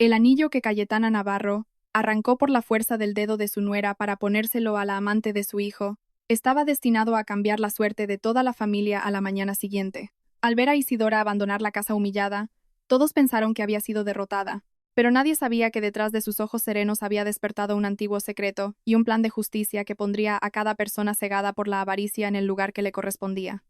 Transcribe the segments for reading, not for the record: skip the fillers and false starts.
El anillo que Cayetana Navarro arrancó por la fuerza del dedo de su nuera para ponérselo a la amante de su hijo, estaba destinado a cambiar la suerte de toda la familia a la mañana siguiente. Al ver a Isidora abandonar la casa humillada, todos pensaron que había sido derrotada, pero nadie sabía que detrás de sus ojos serenos había despertado un antiguo secreto y un plan de justicia que pondría a cada persona cegada por la avaricia en el lugar que le correspondía.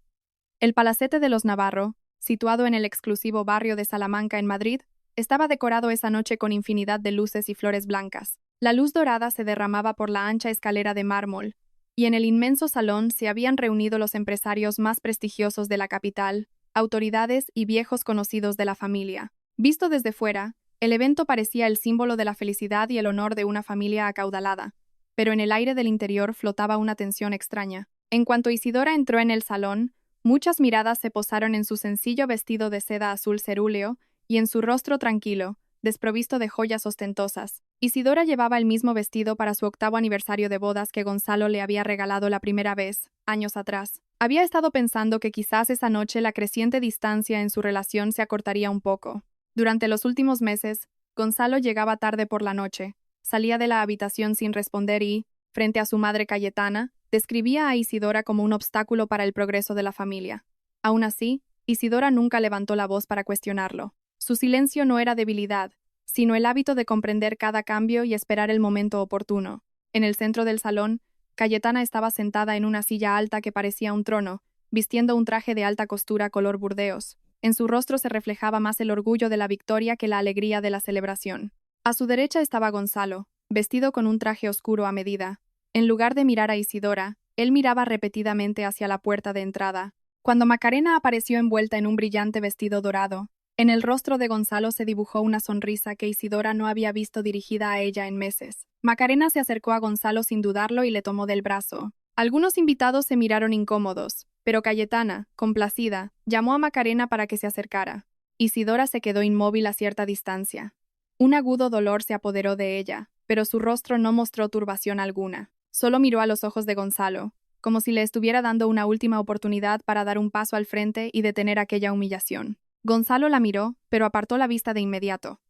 El palacete de los Navarro, situado en el exclusivo barrio de Salamanca en Madrid, estaba decorado esa noche con infinidad de luces y flores blancas. La luz dorada se derramaba por la ancha escalera de mármol, y en el inmenso salón se habían reunido los empresarios más prestigiosos de la capital, autoridades y viejos conocidos de la familia. Visto desde fuera, el evento parecía el símbolo de la felicidad y el honor de una familia acaudalada, pero en el aire del interior flotaba una tensión extraña. En cuanto Isidora entró en el salón, muchas miradas se posaron en su sencillo vestido de seda azul cerúleo y en su rostro tranquilo, desprovisto de joyas ostentosas. Isidora llevaba el mismo vestido para su 8º aniversario de bodas que Gonzalo le había regalado la primera vez, años atrás. Había estado pensando que quizás esa noche la creciente distancia en su relación se acortaría un poco. Durante los últimos meses, Gonzalo llegaba tarde por la noche, salía de la habitación sin responder y, frente a su madre Cayetana, describía a Isidora como un obstáculo para el progreso de la familia. Aún así, Isidora nunca levantó la voz para cuestionarlo. Su silencio no era debilidad, sino el hábito de comprender cada cambio y esperar el momento oportuno. En el centro del salón, Cayetana estaba sentada en una silla alta que parecía un trono, vistiendo un traje de alta costura color burdeos. En su rostro se reflejaba más el orgullo de la victoria que la alegría de la celebración. A su derecha estaba Gonzalo, vestido con un traje oscuro a medida. En lugar de mirar a Isidora, él miraba repetidamente hacia la puerta de entrada. Cuando Macarena apareció envuelta en un brillante vestido dorado, en el rostro de Gonzalo se dibujó una sonrisa que Isidora no había visto dirigida a ella en meses. Macarena se acercó a Gonzalo sin dudarlo y le tomó del brazo. Algunos invitados se miraron incómodos, pero Cayetana, complacida, llamó a Macarena para que se acercara. Isidora se quedó inmóvil a cierta distancia. Un agudo dolor se apoderó de ella, pero su rostro no mostró turbación alguna. Solo miró a los ojos de Gonzalo, como si le estuviera dando una última oportunidad para dar un paso al frente y detener aquella humillación. Gonzalo la miró, pero apartó la vista de inmediato.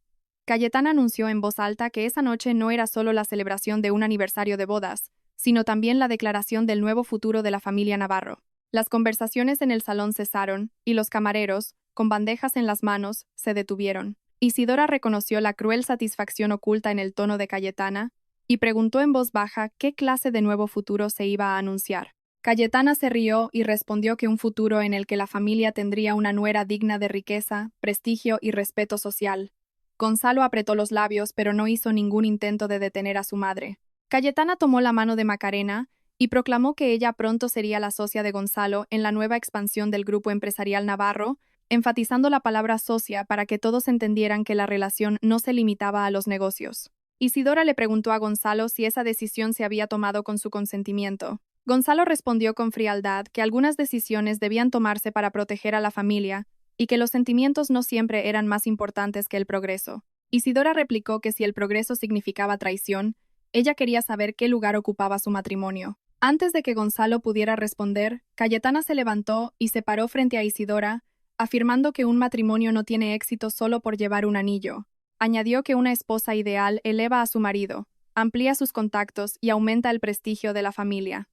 Cayetana anunció en voz alta que esa noche no era solo la celebración de un aniversario de bodas, sino también la declaración del nuevo futuro de la familia Navarro. Las conversaciones en el salón cesaron, y los camareros, con bandejas en las manos, se detuvieron. Isidora reconoció la cruel satisfacción oculta en el tono de Cayetana y preguntó en voz baja qué clase de nuevo futuro se iba a anunciar. Cayetana se rió y respondió que un futuro en el que la familia tendría una nuera digna de riqueza, prestigio y respeto social. Gonzalo apretó los labios, pero no hizo ningún intento de detener a su madre. Cayetana tomó la mano de Macarena y proclamó que ella pronto sería la socia de Gonzalo en la nueva expansión del grupo empresarial Navarro, enfatizando la palabra socia para que todos entendieran que la relación no se limitaba a los negocios. Isidora le preguntó a Gonzalo si esa decisión se había tomado con su consentimiento. Gonzalo respondió con frialdad que algunas decisiones debían tomarse para proteger a la familia y que los sentimientos no siempre eran más importantes que el progreso. Isidora replicó que si el progreso significaba traición, ella quería saber qué lugar ocupaba su matrimonio. Antes de que Gonzalo pudiera responder, Cayetana se levantó y se paró frente a Isidora, afirmando que un matrimonio no tiene éxito solo por llevar un anillo. Añadió que una esposa ideal eleva a su marido, amplía sus contactos y aumenta el prestigio de la familia.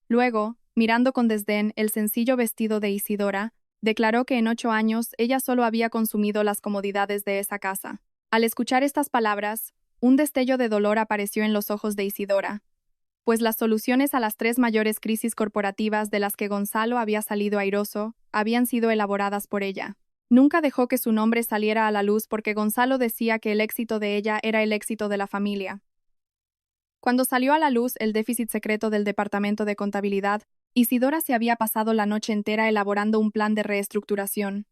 Luego, mirando con desdén el sencillo vestido de Isidora, declaró que en 8 años ella solo había consumido las comodidades de esa casa. Al escuchar estas palabras, un destello de dolor apareció en los ojos de Isidora, pues las soluciones a las 3 mayores crisis corporativas de las que Gonzalo había salido airoso habían sido elaboradas por ella. Nunca dejó que su nombre saliera a la luz porque Gonzalo decía que el éxito de ella era el éxito de la familia. Cuando salió a la luz el déficit secreto del Departamento de Contabilidad, Isidora se había pasado la noche entera elaborando un plan de reestructuración.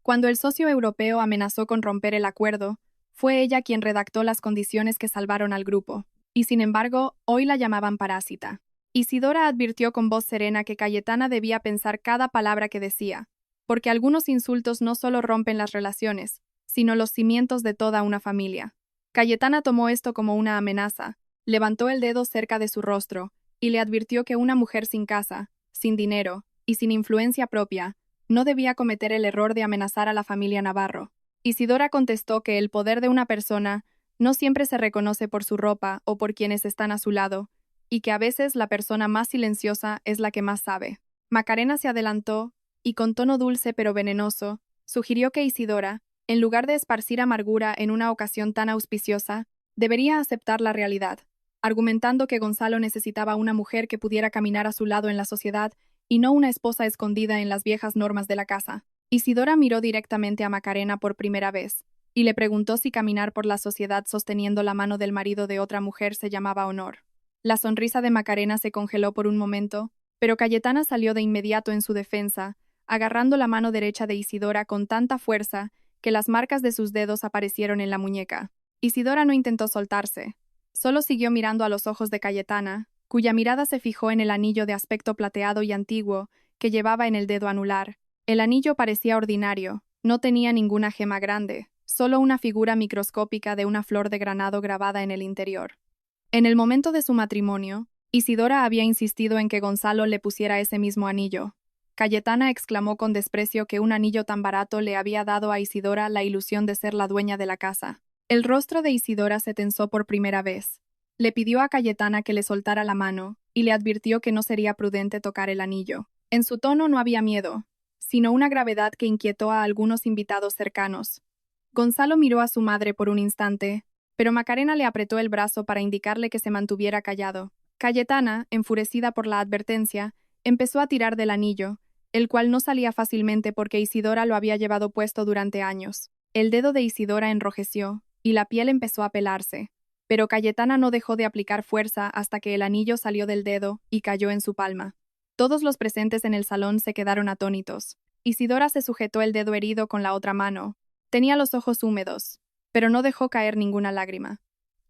Cuando el socio europeo amenazó con romper el acuerdo, fue ella quien redactó las condiciones que salvaron al grupo, y sin embargo, hoy la llamaban parásita. Isidora advirtió con voz serena que Cayetana debía pensar cada palabra que decía, porque algunos insultos no solo rompen las relaciones, sino los cimientos de toda una familia. Cayetana tomó esto como una amenaza. Levantó el dedo cerca de su rostro y le advirtió que una mujer sin casa, sin dinero y sin influencia propia no debía cometer el error de amenazar a la familia Navarro. Isidora contestó que el poder de una persona no siempre se reconoce por su ropa o por quienes están a su lado, y que a veces la persona más silenciosa es la que más sabe. Macarena se adelantó y, con tono dulce pero venenoso, sugirió que Isidora, en lugar de esparcir amargura en una ocasión tan auspiciosa, debería aceptar la realidad, argumentando que Gonzalo necesitaba una mujer que pudiera caminar a su lado en la sociedad y no una esposa escondida en las viejas normas de la casa. Isidora miró directamente a Macarena por primera vez y le preguntó si caminar por la sociedad sosteniendo la mano del marido de otra mujer se llamaba honor. La sonrisa de Macarena se congeló por un momento, pero Cayetana salió de inmediato en su defensa, agarrando la mano derecha de Isidora con tanta fuerza que las marcas de sus dedos aparecieron en la muñeca. Isidora no intentó soltarse, solo siguió mirando a los ojos de Cayetana, cuya mirada se fijó en el anillo de aspecto plateado y antiguo que llevaba en el dedo anular. El anillo parecía ordinario, no tenía ninguna gema grande, solo una figura microscópica de una flor de granado grabada en el interior. En el momento de su matrimonio, Isidora había insistido en que Gonzalo le pusiera ese mismo anillo. Cayetana exclamó con desprecio que un anillo tan barato le había dado a Isidora la ilusión de ser la dueña de la casa. El rostro de Isidora se tensó por primera vez. Le pidió a Cayetana que le soltara la mano y le advirtió que no sería prudente tocar el anillo. En su tono no había miedo, sino una gravedad que inquietó a algunos invitados cercanos. Gonzalo miró a su madre por un instante, pero Macarena le apretó el brazo para indicarle que se mantuviera callado. Cayetana, enfurecida por la advertencia, empezó a tirar del anillo, el cual no salía fácilmente porque Isidora lo había llevado puesto durante años. El dedo de Isidora enrojeció, y la piel empezó a pelarse, pero Cayetana no dejó de aplicar fuerza hasta que el anillo salió del dedo y cayó en su palma. Todos los presentes en el salón se quedaron atónitos. Isidora se sujetó el dedo herido con la otra mano. Tenía los ojos húmedos, pero no dejó caer ninguna lágrima.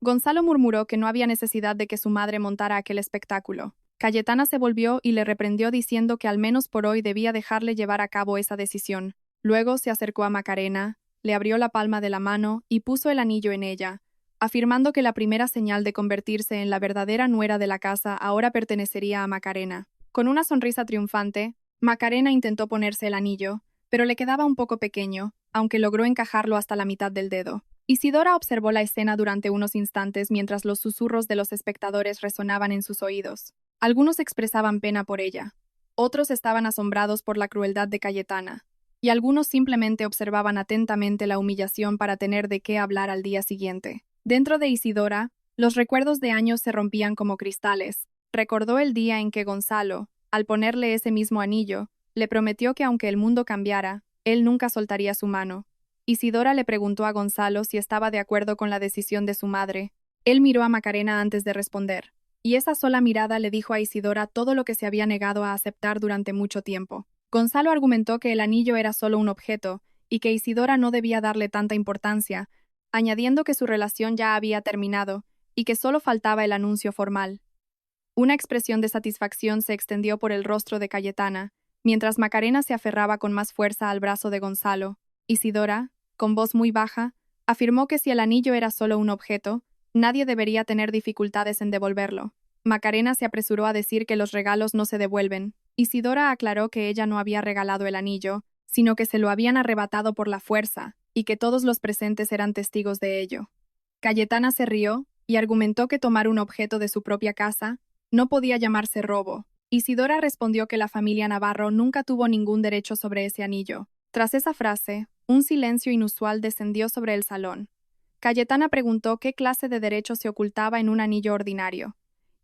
Gonzalo murmuró que no había necesidad de que su madre montara aquel espectáculo. Cayetana se volvió y le reprendió diciendo que al menos por hoy debía dejarle llevar a cabo esa decisión. Luego se acercó a Macarena, le abrió la palma de la mano y puso el anillo en ella, afirmando que la primera señal de convertirse en la verdadera nuera de la casa ahora pertenecería a Macarena. Con una sonrisa triunfante, Macarena intentó ponerse el anillo, pero le quedaba un poco pequeño, aunque logró encajarlo hasta la mitad del dedo. Isidora observó la escena durante unos instantes mientras los susurros de los espectadores resonaban en sus oídos. Algunos expresaban pena por ella, otros estaban asombrados por la crueldad de Cayetana, y algunos simplemente observaban atentamente la humillación para tener de qué hablar al día siguiente. Dentro de Isidora, los recuerdos de años se rompían como cristales. Recordó el día en que Gonzalo, al ponerle ese mismo anillo, le prometió que aunque el mundo cambiara, él nunca soltaría su mano. Isidora le preguntó a Gonzalo si estaba de acuerdo con la decisión de su madre. Él miró a Macarena antes de responder, y esa sola mirada le dijo a Isidora todo lo que se había negado a aceptar durante mucho tiempo. Gonzalo argumentó que el anillo era solo un objeto, y que Isidora no debía darle tanta importancia, añadiendo que su relación ya había terminado, y que solo faltaba el anuncio formal. Una expresión de satisfacción se extendió por el rostro de Cayetana, mientras Macarena se aferraba con más fuerza al brazo de Gonzalo. Isidora, con voz muy baja, afirmó que si el anillo era solo un objeto, nadie debería tener dificultades en devolverlo. Macarena se apresuró a decir que los regalos no se devuelven. Isidora aclaró que ella no había regalado el anillo, sino que se lo habían arrebatado por la fuerza, y que todos los presentes eran testigos de ello. Cayetana se rió y argumentó que tomar un objeto de su propia casa no podía llamarse robo. Isidora respondió que la familia Navarro nunca tuvo ningún derecho sobre ese anillo. Tras esa frase, un silencio inusual descendió sobre el salón. Cayetana preguntó qué clase de derecho se ocultaba en un anillo ordinario.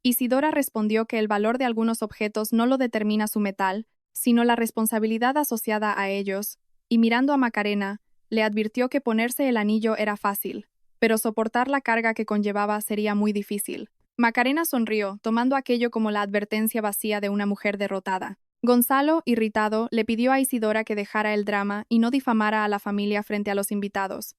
Isidora respondió que el valor de algunos objetos no lo determina su metal, sino la responsabilidad asociada a ellos, y mirando a Macarena, le advirtió que ponerse el anillo era fácil, pero soportar la carga que conllevaba sería muy difícil. Macarena sonrió, tomando aquello como la advertencia vacía de una mujer derrotada. Gonzalo, irritado, le pidió a Isidora que dejara el drama y no difamara a la familia frente a los invitados.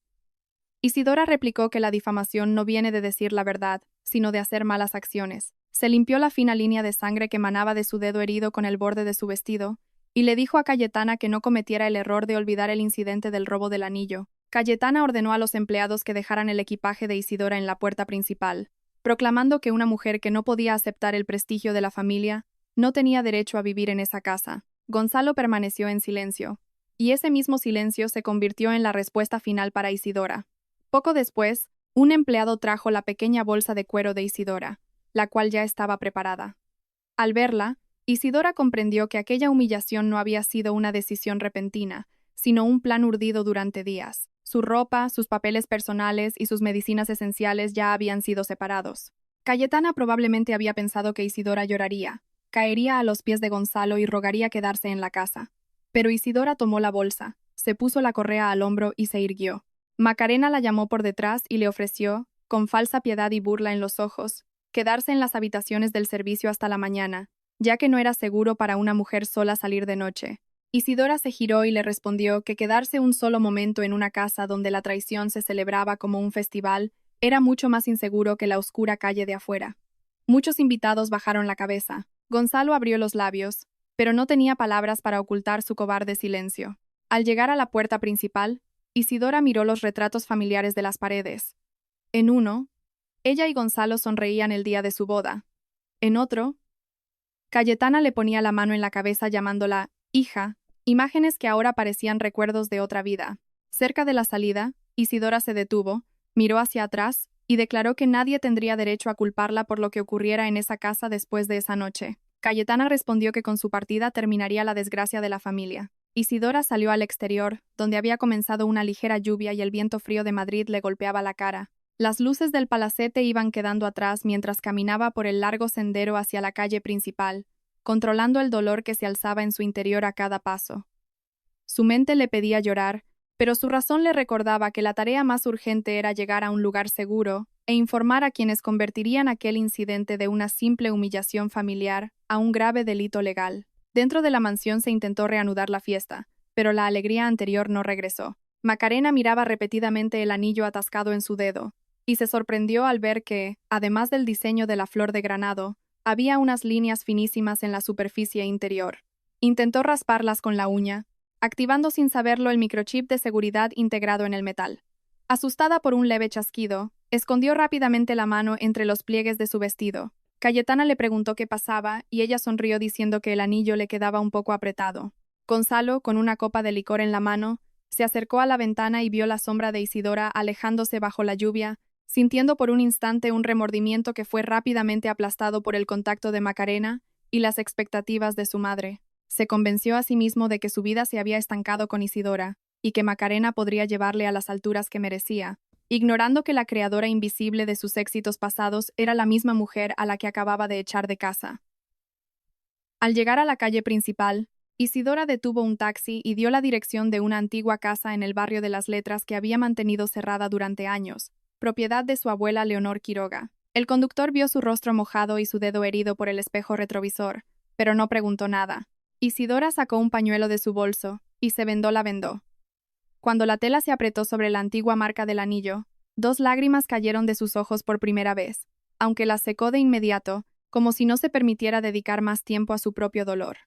Isidora replicó que la difamación no viene de decir la verdad, sino de hacer malas acciones. Se limpió la fina línea de sangre que manaba de su dedo herido con el borde de su vestido, y le dijo a Cayetana que no cometiera el error de olvidar el incidente del robo del anillo. Cayetana ordenó a los empleados que dejaran el equipaje de Isidora en la puerta principal, proclamando que una mujer que no podía aceptar el prestigio de la familia no tenía derecho a vivir en esa casa. Gonzalo permaneció en silencio, y ese mismo silencio se convirtió en la respuesta final para Isidora. Poco después, un empleado trajo la pequeña bolsa de cuero de Isidora, la cual ya estaba preparada. Al verla, Isidora comprendió que aquella humillación no había sido una decisión repentina, sino un plan urdido durante días. Su ropa, sus papeles personales y sus medicinas esenciales ya habían sido separados. Cayetana probablemente había pensado que Isidora lloraría, caería a los pies de Gonzalo y rogaría quedarse en la casa. Pero Isidora tomó la bolsa, se puso la correa al hombro y se irguió. Macarena la llamó por detrás y le ofreció, con falsa piedad y burla en los ojos, quedarse en las habitaciones del servicio hasta la mañana, ya que no era seguro para una mujer sola salir de noche. Isidora se giró y le respondió que quedarse un solo momento en una casa donde la traición se celebraba como un festival era mucho más inseguro que la oscura calle de afuera. Muchos invitados bajaron la cabeza. Gonzalo abrió los labios, pero no tenía palabras para ocultar su cobarde silencio. Al llegar a la puerta principal, Isidora miró los retratos familiares de las paredes. En uno, ella y Gonzalo sonreían el día de su boda. En otro, Cayetana le ponía la mano en la cabeza llamándola hija, imágenes que ahora parecían recuerdos de otra vida. Cerca de la salida, Isidora se detuvo, miró hacia atrás y declaró que nadie tendría derecho a culparla por lo que ocurriera en esa casa después de esa noche. Cayetana respondió que con su partida terminaría la desgracia de la familia. Isidora salió al exterior, donde había comenzado una ligera lluvia y el viento frío de Madrid le golpeaba la cara. Las luces del palacete iban quedando atrás mientras caminaba por el largo sendero hacia la calle principal, controlando el dolor que se alzaba en su interior a cada paso. Su mente le pedía llorar, pero su razón le recordaba que la tarea más urgente era llegar a un lugar seguro e informar a quienes convertirían aquel incidente de una simple humillación familiar a un grave delito legal. Dentro de la mansión se intentó reanudar la fiesta, pero la alegría anterior no regresó. Macarena miraba repetidamente el anillo atascado en su dedo, y se sorprendió al ver que, además del diseño de la flor de granado, había unas líneas finísimas en la superficie interior. Intentó rasparlas con la uña, activando sin saberlo el microchip de seguridad integrado en el metal. Asustada por un leve chasquido, escondió rápidamente la mano entre los pliegues de su vestido. Cayetana le preguntó qué pasaba y ella sonrió diciendo que el anillo le quedaba un poco apretado. Gonzalo, con una copa de licor en la mano, se acercó a la ventana y vio la sombra de Isidora alejándose bajo la lluvia, sintiendo por un instante un remordimiento que fue rápidamente aplastado por el contacto de Macarena y las expectativas de su madre. Se convenció a sí mismo de que su vida se había estancado con Isidora y que Macarena podría llevarle a las alturas que merecía, ignorando que la creadora invisible de sus éxitos pasados era la misma mujer a la que acababa de echar de casa. Al llegar a la calle principal, Isidora detuvo un taxi y dio la dirección de una antigua casa en el barrio de las Letras que había mantenido cerrada durante años, propiedad de su abuela Leonor Quiroga. El conductor vio su rostro mojado y su dedo herido por el espejo retrovisor, pero no preguntó nada. Isidora sacó un pañuelo de su bolso y se la vendó. Cuando la tela se apretó sobre la antigua marca del anillo, 2 lágrimas cayeron de sus ojos por primera vez, aunque las secó de inmediato, como si no se permitiera dedicar más tiempo a su propio dolor.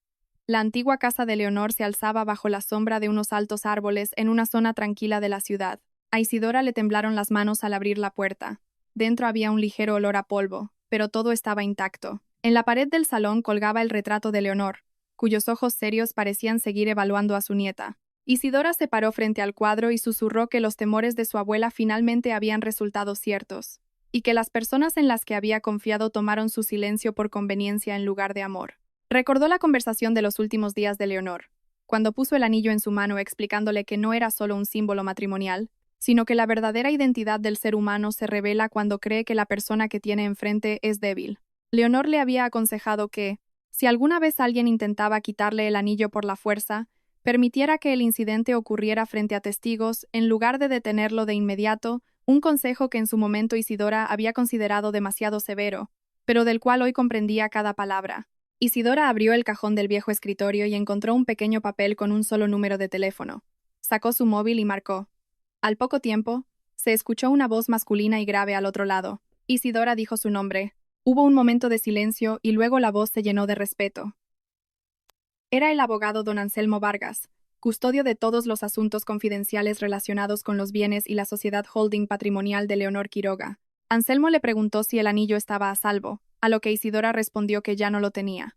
La antigua casa de Leonor se alzaba bajo la sombra de unos altos árboles en una zona tranquila de la ciudad. A Isidora le temblaron las manos al abrir la puerta. Dentro había un ligero olor a polvo, pero todo estaba intacto. En la pared del salón colgaba el retrato de Leonor, cuyos ojos serios parecían seguir evaluando a su nieta. Isidora se paró frente al cuadro y susurró que los temores de su abuela finalmente habían resultado ciertos, y que las personas en las que había confiado tomaron su silencio por conveniencia en lugar de amor. Recordó la conversación de los últimos días de Leonor, cuando puso el anillo en su mano explicándole que no era solo un símbolo matrimonial, sino que la verdadera identidad del ser humano se revela cuando cree que la persona que tiene enfrente es débil. Leonor le había aconsejado que, si alguna vez alguien intentaba quitarle el anillo por la fuerza, permitiera que el incidente ocurriera frente a testigos en lugar de detenerlo de inmediato, un consejo que en su momento Isidora había considerado demasiado severo, pero del cual hoy comprendía cada palabra. Isidora abrió el cajón del viejo escritorio y encontró un pequeño papel con un solo número de teléfono. Sacó su móvil y marcó. Al poco tiempo, se escuchó una voz masculina y grave al otro lado. Isidora dijo su nombre. Hubo un momento de silencio y luego la voz se llenó de respeto. Era el abogado don Anselmo Vargas, custodio de todos los asuntos confidenciales relacionados con los bienes y la sociedad holding patrimonial de Leonor Quiroga. Anselmo le preguntó si el anillo estaba a salvo, a lo que Isidora respondió que ya no lo tenía.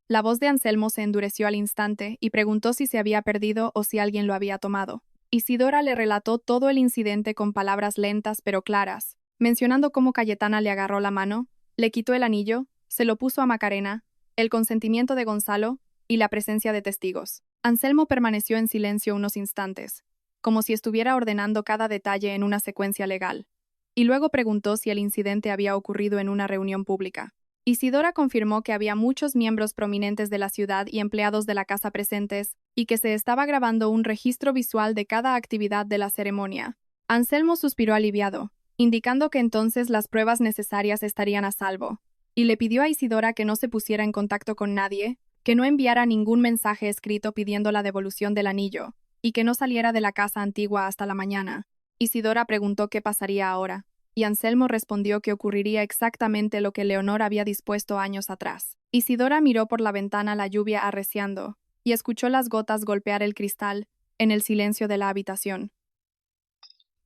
La voz de Anselmo se endureció al instante y preguntó si se había perdido o si alguien lo había tomado. Isidora le relató todo el incidente con palabras lentas pero claras, mencionando cómo Cayetana le agarró la mano, le quitó el anillo, se lo puso a Macarena, el consentimiento de Gonzalo y la presencia de testigos. Anselmo permaneció en silencio unos instantes, como si estuviera ordenando cada detalle en una secuencia legal, y luego preguntó si el incidente había ocurrido en una reunión pública. Isidora confirmó que había muchos miembros prominentes de la ciudad y empleados de la casa presentes, y que se estaba grabando un registro visual de cada actividad de la ceremonia. Anselmo suspiró aliviado, indicando que entonces las pruebas necesarias estarían a salvo, y le pidió a Isidora que no se pusiera en contacto con nadie, que no enviara ningún mensaje escrito pidiendo la devolución del anillo, y que no saliera de la casa antigua hasta la mañana. Isidora preguntó qué pasaría ahora, y Anselmo respondió que ocurriría exactamente lo que Leonor había dispuesto años atrás. Isidora miró por la ventana la lluvia arreciando, y escuchó las gotas golpear el cristal en el silencio de la habitación.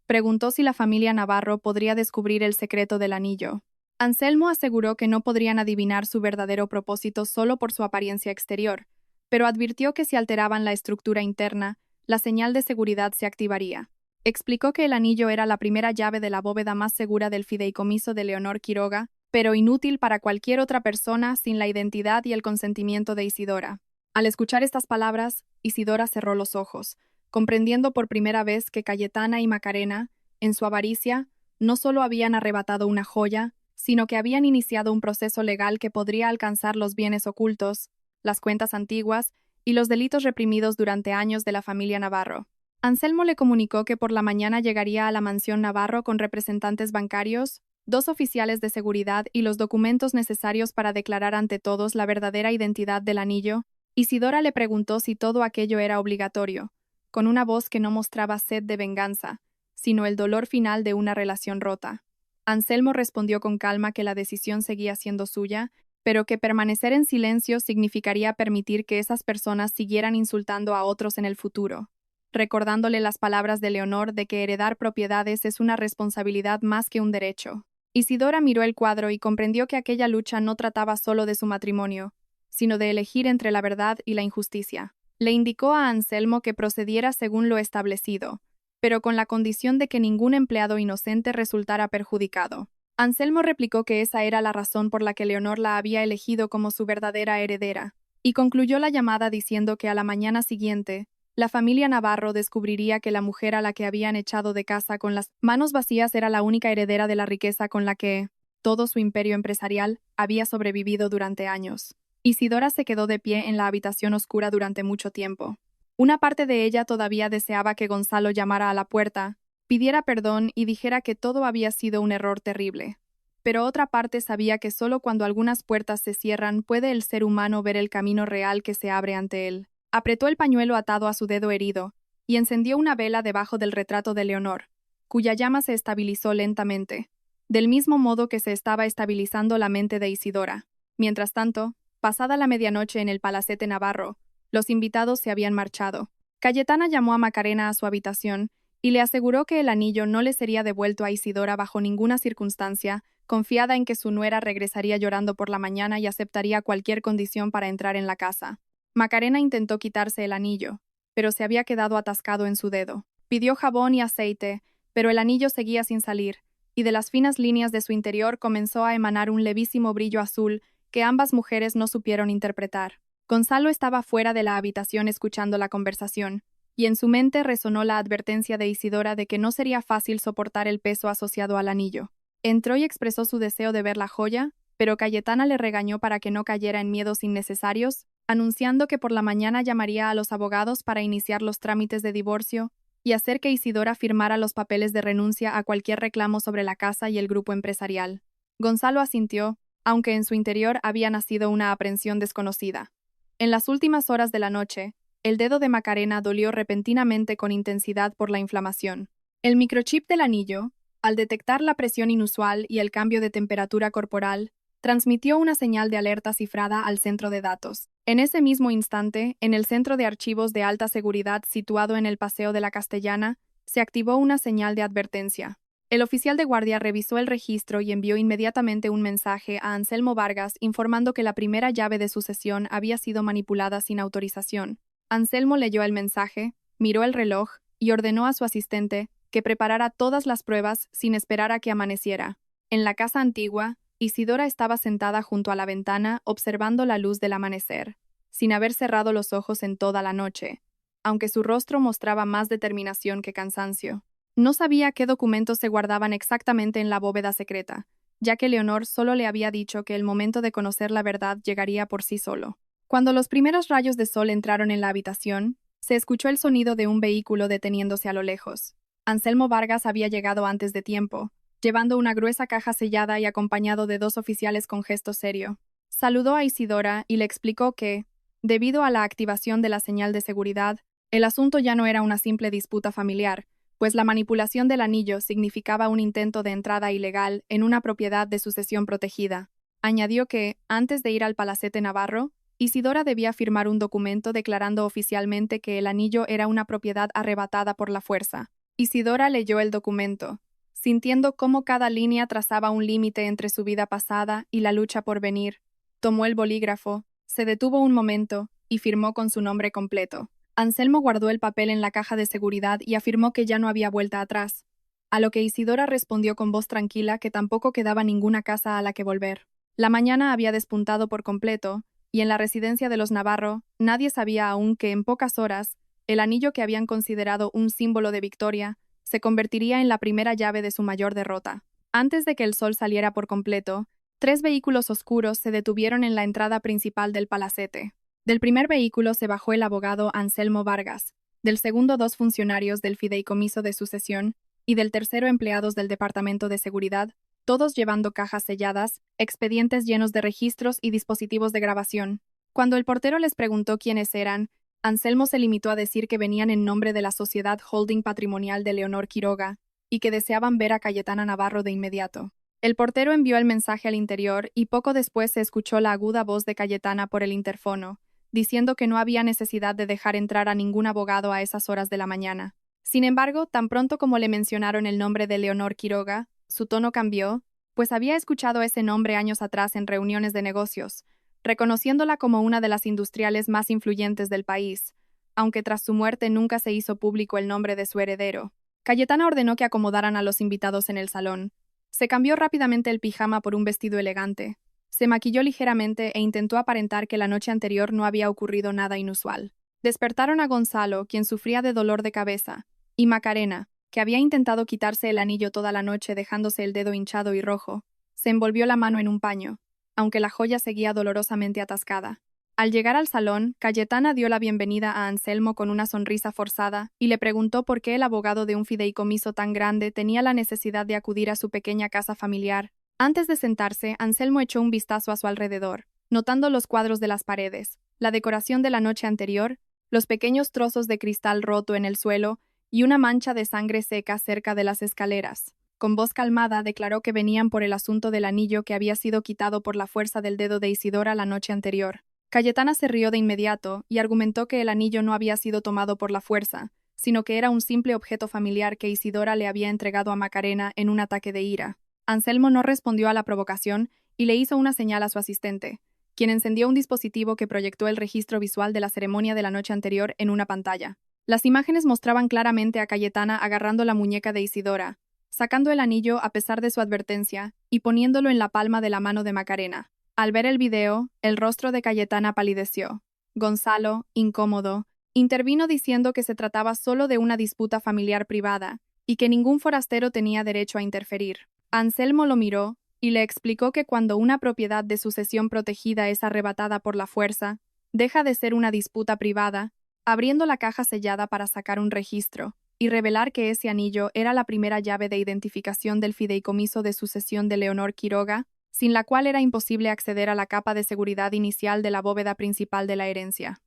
Preguntó si la familia Navarro podría descubrir el secreto del anillo. Anselmo aseguró que no podrían adivinar su verdadero propósito solo por su apariencia exterior, pero advirtió que si alteraban la estructura interna, la señal de seguridad se activaría. Explicó que el anillo era la primera llave de la bóveda más segura del fideicomiso de Leonor Quiroga, pero inútil para cualquier otra persona sin la identidad y el consentimiento de Isidora. Al escuchar estas palabras, Isidora cerró los ojos, comprendiendo por primera vez que Cayetana y Macarena, en su avaricia, no solo habían arrebatado una joya, sino que habían iniciado un proceso legal que podría alcanzar los bienes ocultos, las cuentas antiguas y los delitos reprimidos durante años de la familia Navarro. Anselmo le comunicó que por la mañana llegaría a la mansión Navarro con representantes bancarios, 2 oficiales de seguridad y los documentos necesarios para declarar ante todos la verdadera identidad del anillo. Isidora le preguntó si todo aquello era obligatorio, con una voz que no mostraba sed de venganza, sino el dolor final de una relación rota. Anselmo respondió con calma que la decisión seguía siendo suya, pero que permanecer en silencio significaría permitir que esas personas siguieran insultando a otros en el futuro, recordándole las palabras de Leonor de que heredar propiedades es una responsabilidad más que un derecho. Isidora miró el cuadro y comprendió que aquella lucha no trataba solo de su matrimonio, sino de elegir entre la verdad y la injusticia. Le indicó a Anselmo que procediera según lo establecido, pero con la condición de que ningún empleado inocente resultara perjudicado. Anselmo replicó que esa era la razón por la que Leonor la había elegido como su verdadera heredera, y concluyó la llamada diciendo que a la mañana siguiente, la familia Navarro descubriría que la mujer a la que habían echado de casa con las manos vacías era la única heredera de la riqueza con la que todo su imperio empresarial había sobrevivido durante años. Isidora se quedó de pie en la habitación oscura durante mucho tiempo. Una parte de ella todavía deseaba que Gonzalo llamara a la puerta, pidiera perdón y dijera que todo había sido un error terrible. Pero otra parte sabía que solo cuando algunas puertas se cierran puede el ser humano ver el camino real que se abre ante él. Apretó el pañuelo atado a su dedo herido y encendió una vela debajo del retrato de Leonor, cuya llama se estabilizó lentamente, del mismo modo que se estaba estabilizando la mente de Isidora. Mientras tanto, pasada la medianoche en el palacete Navarro, los invitados se habían marchado. Cayetana llamó a Macarena a su habitación y le aseguró que el anillo no le sería devuelto a Isidora bajo ninguna circunstancia, confiada en que su nuera regresaría llorando por la mañana y aceptaría cualquier condición para entrar en la casa. Macarena intentó quitarse el anillo, pero se había quedado atascado en su dedo. Pidió jabón y aceite, pero el anillo seguía sin salir, y de las finas líneas de su interior comenzó a emanar un levísimo brillo azul que ambas mujeres no supieron interpretar. Gonzalo estaba fuera de la habitación escuchando la conversación, y en su mente resonó la advertencia de Isidora de que no sería fácil soportar el peso asociado al anillo. Entró y expresó su deseo de ver la joya, pero Cayetana le regañó para que no cayera en miedos innecesarios, anunciando que por la mañana llamaría a los abogados para iniciar los trámites de divorcio y hacer que Isidora firmara los papeles de renuncia a cualquier reclamo sobre la casa y el grupo empresarial. Gonzalo asintió, aunque en su interior había nacido una aprensión desconocida. En las últimas horas de la noche, el dedo de Macarena dolió repentinamente con intensidad por la inflamación. El microchip del anillo, al detectar la presión inusual y el cambio de temperatura corporal, transmitió una señal de alerta cifrada al centro de datos. En ese mismo instante, en el centro de archivos de alta seguridad situado en el Paseo de la Castellana, se activó una señal de advertencia. El oficial de guardia revisó el registro y envió inmediatamente un mensaje a Anselmo Vargas informando que la primera llave de sucesión había sido manipulada sin autorización. Anselmo leyó el mensaje, miró el reloj y ordenó a su asistente que preparara todas las pruebas sin esperar a que amaneciera. En la casa antigua, Isidora estaba sentada junto a la ventana observando la luz del amanecer, sin haber cerrado los ojos en toda la noche, aunque su rostro mostraba más determinación que cansancio. No sabía qué documentos se guardaban exactamente en la bóveda secreta, ya que Leonor solo le había dicho que el momento de conocer la verdad llegaría por sí solo. Cuando los primeros rayos de sol entraron en la habitación, se escuchó el sonido de un vehículo deteniéndose a lo lejos. Anselmo Vargas había llegado antes de tiempo, llevando una gruesa caja sellada y acompañado de 2 oficiales con gesto serio. Saludó a Isidora y le explicó que, debido a la activación de la señal de seguridad, el asunto ya no era una simple disputa familiar, pues la manipulación del anillo significaba un intento de entrada ilegal en una propiedad de sucesión protegida. Añadió que, antes de ir al palacete Navarro, Isidora debía firmar un documento declarando oficialmente que el anillo era una propiedad arrebatada por la fuerza. Isidora leyó el documento, sintiendo cómo cada línea trazaba un límite entre su vida pasada y la lucha por venir. Tomó el bolígrafo, se detuvo un momento y firmó con su nombre completo. Anselmo guardó el papel en la caja de seguridad y afirmó que ya no había vuelta atrás, a lo que Isidora respondió con voz tranquila que tampoco quedaba ninguna casa a la que volver. La mañana había despuntado por completo, y en la residencia de los Navarro nadie sabía aún que en pocas horas el anillo que habían considerado un símbolo de victoria se convertiría en la primera llave de su mayor derrota. Antes de que el sol saliera por completo, 3 vehículos oscuros se detuvieron en la entrada principal del palacete. Del primer vehículo se bajó el abogado Anselmo Vargas, del segundo 2 funcionarios del fideicomiso de sucesión y del tercero empleados del Departamento de Seguridad, todos llevando cajas selladas, expedientes llenos de registros y dispositivos de grabación. Cuando el portero les preguntó quiénes eran, Anselmo se limitó a decir que venían en nombre de la Sociedad Holding Patrimonial de Leonor Quiroga y que deseaban ver a Cayetana Navarro de inmediato. El portero envió el mensaje al interior y poco después se escuchó la aguda voz de Cayetana por el interfono, diciendo que no había necesidad de dejar entrar a ningún abogado a esas horas de la mañana. Sin embargo, tan pronto como le mencionaron el nombre de Leonor Quiroga, su tono cambió, pues había escuchado ese nombre años atrás en reuniones de negocios, reconociéndola como una de las industriales más influyentes del país, aunque tras su muerte nunca se hizo público el nombre de su heredero. Cayetana ordenó que acomodaran a los invitados en el salón. Se cambió rápidamente el pijama por un vestido elegante. Se maquilló ligeramente e intentó aparentar que la noche anterior no había ocurrido nada inusual. Despertaron a Gonzalo, quien sufría de dolor de cabeza, y Macarena, que había intentado quitarse el anillo toda la noche dejándose el dedo hinchado y rojo. Se envolvió la mano en un paño, aunque la joya seguía dolorosamente atascada. Al llegar al salón, Cayetana dio la bienvenida a Anselmo con una sonrisa forzada y le preguntó por qué el abogado de un fideicomiso tan grande tenía la necesidad de acudir a su pequeña casa familiar. Antes de sentarse, Anselmo echó un vistazo a su alrededor, notando los cuadros de las paredes, la decoración de la noche anterior, los pequeños trozos de cristal roto en el suelo y una mancha de sangre seca cerca de las escaleras. Con voz calmada declaró que venían por el asunto del anillo que había sido quitado por la fuerza del dedo de Isidora la noche anterior. Cayetana se rió de inmediato y argumentó que el anillo no había sido tomado por la fuerza, sino que era un simple objeto familiar que Isidora le había entregado a Macarena en un ataque de ira. Anselmo no respondió a la provocación y le hizo una señal a su asistente, quien encendió un dispositivo que proyectó el registro visual de la ceremonia de la noche anterior en una pantalla. Las imágenes mostraban claramente a Cayetana agarrando la muñeca de Isidora, sacando el anillo a pesar de su advertencia y poniéndolo en la palma de la mano de Macarena. Al ver el video, el rostro de Cayetana palideció. Gonzalo, incómodo, intervino diciendo que se trataba solo de una disputa familiar privada y que ningún forastero tenía derecho a interferir. Anselmo lo miró y le explicó que cuando una propiedad de sucesión protegida es arrebatada por la fuerza, deja de ser una disputa privada, abriendo la caja sellada para sacar un registro y revelar que ese anillo era la primera llave de identificación del fideicomiso de sucesión de Leonor Quiroga, sin la cual era imposible acceder a la capa de seguridad inicial de la bóveda principal de la herencia.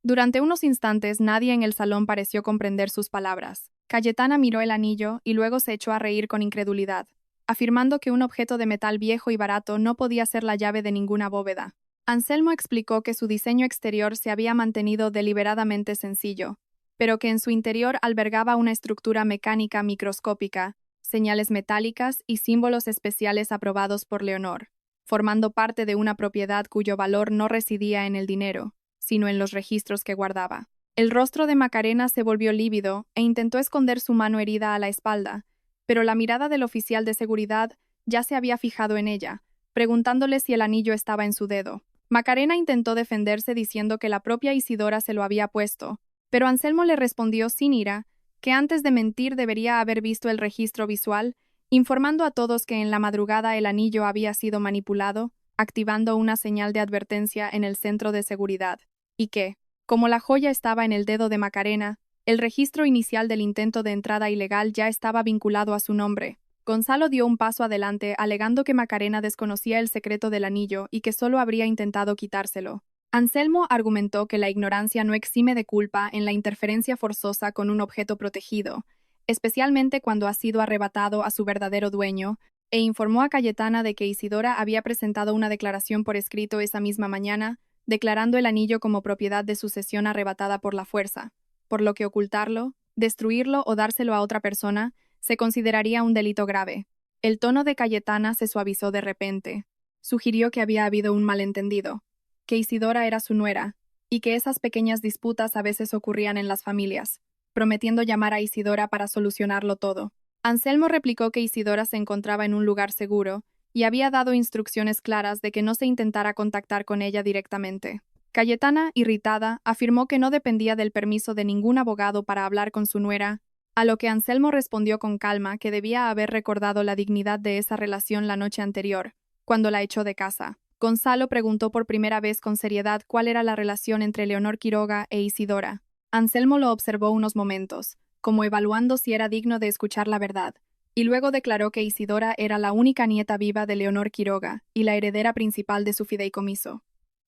Durante unos instantes nadie en el salón pareció comprender sus palabras. Cayetana miró el anillo y luego se echó a reír con incredulidad, afirmando que un objeto de metal viejo y barato no podía ser la llave de ninguna bóveda. Anselmo explicó que su diseño exterior se había mantenido deliberadamente sencillo, pero que en su interior albergaba una estructura mecánica microscópica, señales metálicas y símbolos especiales aprobados por Leonor, formando parte de una propiedad cuyo valor no residía en el dinero, sino en los registros que guardaba. El rostro de Macarena se volvió lívido e intentó esconder su mano herida a la espalda, pero la mirada del oficial de seguridad ya se había fijado en ella, preguntándole si el anillo estaba en su dedo. Macarena intentó defenderse diciendo que la propia Isidora se lo había puesto, pero Anselmo le respondió sin ira que antes de mentir debería haber visto el registro visual, informando a todos que en la madrugada el anillo había sido manipulado, activando una señal de advertencia en el centro de seguridad, y que, como la joya estaba en el dedo de Macarena, el registro inicial del intento de entrada ilegal ya estaba vinculado a su nombre. Gonzalo dio un paso adelante alegando que Macarena desconocía el secreto del anillo y que solo habría intentado quitárselo. Anselmo argumentó que la ignorancia no exime de culpa en la interferencia forzosa con un objeto protegido, especialmente cuando ha sido arrebatado a su verdadero dueño, e informó a Cayetana de que Isidora había presentado una declaración por escrito esa misma mañana, declarando el anillo como propiedad de sucesión arrebatada por la fuerza, por lo que ocultarlo, destruirlo o dárselo a otra persona se consideraría un delito grave. El tono de Cayetana se suavizó de repente. Sugirió que había habido un malentendido, que Isidora era su nuera, y que esas pequeñas disputas a veces ocurrían en las familias, prometiendo llamar a Isidora para solucionarlo todo. Anselmo replicó que Isidora se encontraba en un lugar seguro y había dado instrucciones claras de que no se intentara contactar con ella directamente. Cayetana, irritada, afirmó que no dependía del permiso de ningún abogado para hablar con su nuera, a lo que Anselmo respondió con calma que debía haber recordado la dignidad de esa relación la noche anterior, cuando la echó de casa. Gonzalo preguntó por primera vez con seriedad cuál era la relación entre Leonor Quiroga e Isidora. Anselmo lo observó unos momentos, como evaluando si era digno de escuchar la verdad, y luego declaró que Isidora era la única nieta viva de Leonor Quiroga y la heredera principal de su fideicomiso.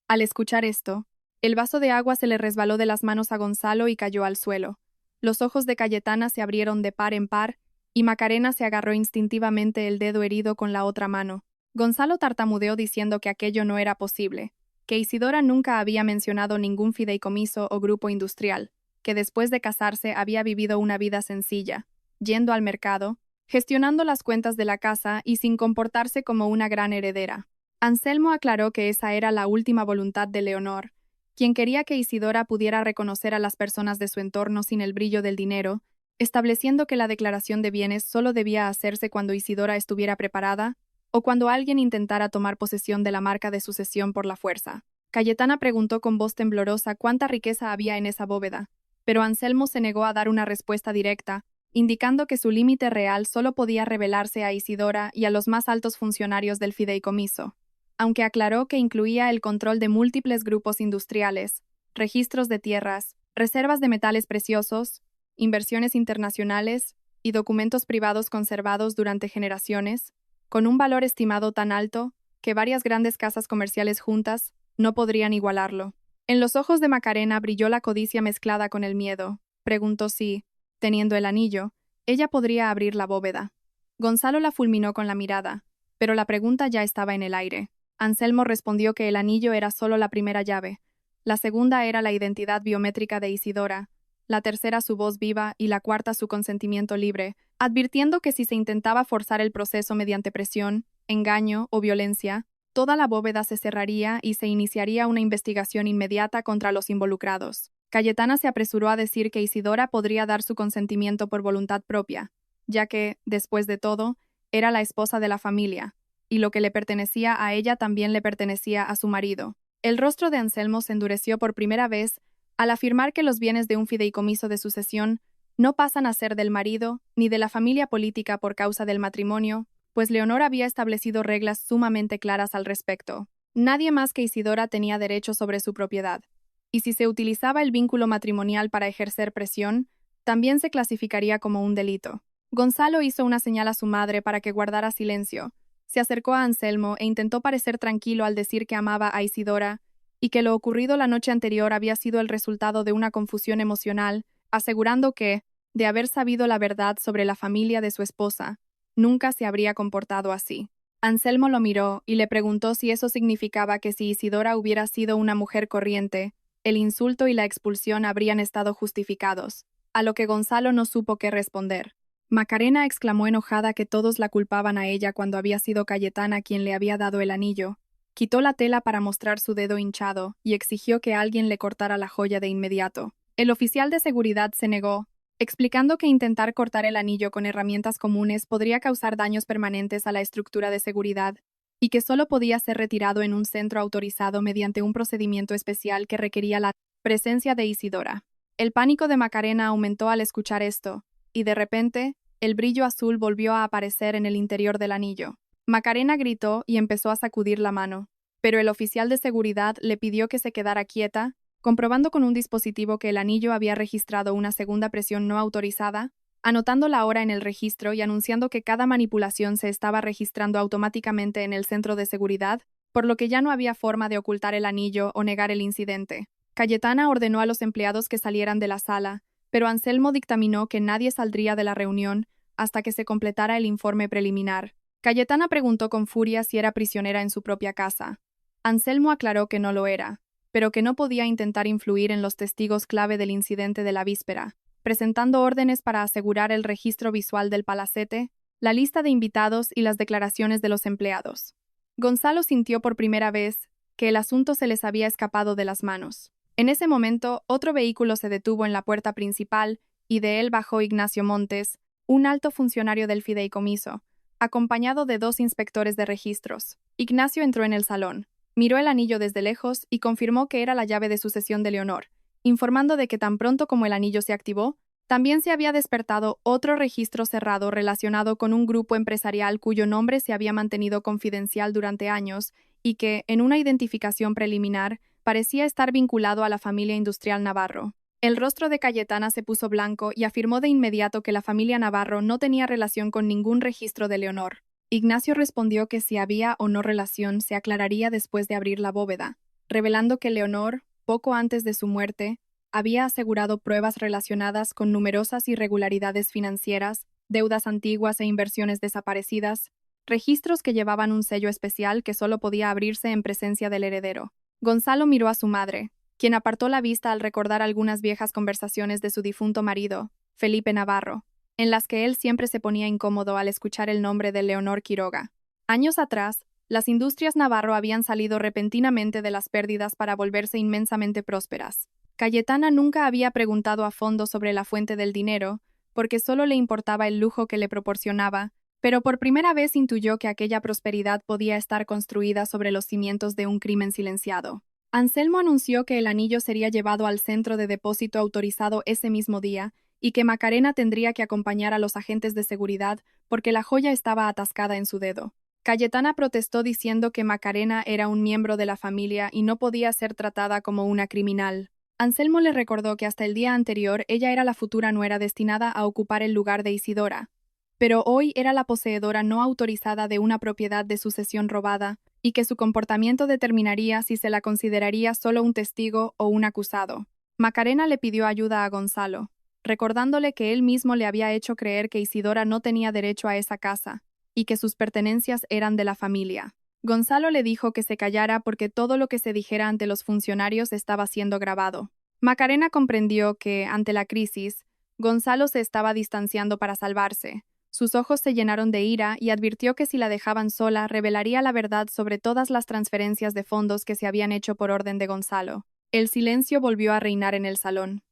Al escuchar esto, el vaso de agua se le resbaló de las manos a Gonzalo y cayó al suelo. Los ojos de Cayetana se abrieron de par en par, y Macarena se agarró instintivamente el dedo herido con la otra mano. Gonzalo tartamudeó diciendo que aquello no era posible, que Isidora nunca había mencionado ningún fideicomiso o grupo industrial, que después de casarse había vivido una vida sencilla, yendo al mercado, gestionando las cuentas de la casa y sin comportarse como una gran heredera. Anselmo aclaró que esa era la última voluntad de Leonor, quien quería que Isidora pudiera reconocer a las personas de su entorno sin el brillo del dinero, estableciendo que la declaración de bienes solo debía hacerse cuando Isidora estuviera preparada o cuando alguien intentara tomar posesión de la marca de sucesión por la fuerza. Cayetana preguntó con voz temblorosa cuánta riqueza había en esa bóveda, pero Anselmo se negó a dar una respuesta directa, indicando que su límite real solo podía revelarse a Isidora y a los más altos funcionarios del fideicomiso, aunque aclaró que incluía el control de múltiples grupos industriales, registros de tierras, reservas de metales preciosos, inversiones internacionales y documentos privados conservados durante generaciones, con un valor estimado tan alto que varias grandes casas comerciales juntas no podrían igualarlo. En los ojos de Macarena brilló la codicia mezclada con el miedo. Preguntó si, teniendo el anillo, ella podría abrir la bóveda. Gonzalo la fulminó con la mirada, pero la pregunta ya estaba en el aire. Anselmo respondió que el anillo era solo la primera llave, la segunda era la identidad biométrica de Isidora, la tercera su voz viva y la cuarta su consentimiento libre, advirtiendo que si se intentaba forzar el proceso mediante presión, engaño o violencia, toda la bóveda se cerraría y se iniciaría una investigación inmediata contra los involucrados. Cayetana se apresuró a decir que Isidora podría dar su consentimiento por voluntad propia, ya que, después de todo, era la esposa de la familia, y lo que le pertenecía a ella también le pertenecía a su marido. El rostro de Anselmo se endureció por primera vez al afirmar que los bienes de un fideicomiso de sucesión no pasan a ser del marido ni de la familia política por causa del matrimonio, pues Leonor había establecido reglas sumamente claras al respecto. Nadie más que Isidora tenía derecho sobre su propiedad, y si se utilizaba el vínculo matrimonial para ejercer presión, también se clasificaría como un delito. Gonzalo hizo una señal a su madre para que guardara silencio. Se acercó a Anselmo e intentó parecer tranquilo al decir que amaba a Isidora y que lo ocurrido la noche anterior había sido el resultado de una confusión emocional, asegurando que, de haber sabido la verdad sobre la familia de su esposa, nunca se habría comportado así. Anselmo lo miró y le preguntó si eso significaba que si Isidora hubiera sido una mujer corriente, el insulto y la expulsión habrían estado justificados, a lo que Gonzalo no supo qué responder. Macarena exclamó enojada que todos la culpaban a ella cuando había sido Cayetana quien le había dado el anillo. Quitó la tela para mostrar su dedo hinchado y exigió que alguien le cortara la joya de inmediato. El oficial de seguridad se negó, explicando que intentar cortar el anillo con herramientas comunes podría causar daños permanentes a la estructura de seguridad y que solo podía ser retirado en un centro autorizado mediante un procedimiento especial que requería la presencia de Isidora. El pánico de Macarena aumentó al escuchar esto, y de repente, el brillo azul volvió a aparecer en el interior del anillo. Macarena gritó y empezó a sacudir la mano, pero el oficial de seguridad le pidió que se quedara quieta, comprobando con un dispositivo que el anillo había registrado una segunda presión no autorizada, anotando la hora en el registro y anunciando que cada manipulación se estaba registrando automáticamente en el centro de seguridad, por lo que ya no había forma de ocultar el anillo o negar el incidente. Cayetana ordenó a los empleados que salieran de la sala, pero Anselmo dictaminó que nadie saldría de la reunión hasta que se completara el informe preliminar. Cayetana preguntó con furia si era prisionera en su propia casa. Anselmo aclaró que no lo era, pero que no podía intentar influir en los testigos clave del incidente de la víspera, presentando órdenes para asegurar el registro visual del palacete, la lista de invitados y las declaraciones de los empleados. Gonzalo sintió por primera vez que el asunto se les había escapado de las manos. En ese momento, otro vehículo se detuvo en la puerta principal y de él bajó Ignacio Montes, un alto funcionario del fideicomiso, acompañado de 2 inspectores de registros. Ignacio entró en el salón, miró el anillo desde lejos y confirmó que era la llave de sucesión de Leonor, informando de que tan pronto como el anillo se activó, también se había despertado otro registro cerrado relacionado con un grupo empresarial cuyo nombre se había mantenido confidencial durante años y que, en una identificación preliminar, parecía estar vinculado a la familia industrial Navarro. El rostro de Cayetana se puso blanco y afirmó de inmediato que la familia Navarro no tenía relación con ningún registro de Leonor. Ignacio respondió que si había o no relación se aclararía después de abrir la bóveda, revelando que Leonor, poco antes de su muerte, había asegurado pruebas relacionadas con numerosas irregularidades financieras, deudas antiguas e inversiones desaparecidas, registros que llevaban un sello especial que solo podía abrirse en presencia del heredero. Gonzalo miró a su madre, quien apartó la vista al recordar algunas viejas conversaciones de su difunto marido, Felipe Navarro, en las que él siempre se ponía incómodo al escuchar el nombre de Leonor Quiroga. Años atrás, las industrias Navarro habían salido repentinamente de las pérdidas para volverse inmensamente prósperas. Cayetana nunca había preguntado a fondo sobre la fuente del dinero, porque solo le importaba el lujo que le proporcionaba, pero por primera vez intuyó que aquella prosperidad podía estar construida sobre los cimientos de un crimen silenciado. Anselmo anunció que el anillo sería llevado al centro de depósito autorizado ese mismo día y que Macarena tendría que acompañar a los agentes de seguridad porque la joya estaba atascada en su dedo. Cayetana protestó diciendo que Macarena era un miembro de la familia y no podía ser tratada como una criminal. Anselmo le recordó que hasta el día anterior ella era la futura nuera destinada a ocupar el lugar de Isidora, pero hoy era la poseedora no autorizada de una propiedad de sucesión robada, y que su comportamiento determinaría si se la consideraría solo un testigo o un acusado. Macarena le pidió ayuda a Gonzalo, recordándole que él mismo le había hecho creer que Isidora no tenía derecho a esa casa, y que sus pertenencias eran de la familia. Gonzalo le dijo que se callara porque todo lo que se dijera ante los funcionarios estaba siendo grabado. Macarena comprendió que, ante la crisis, Gonzalo se estaba distanciando para salvarse. Sus ojos se llenaron de ira y advirtió que si la dejaban sola revelaría la verdad sobre todas las transferencias de fondos que se habían hecho por orden de Gonzalo. El silencio volvió a reinar en el salón.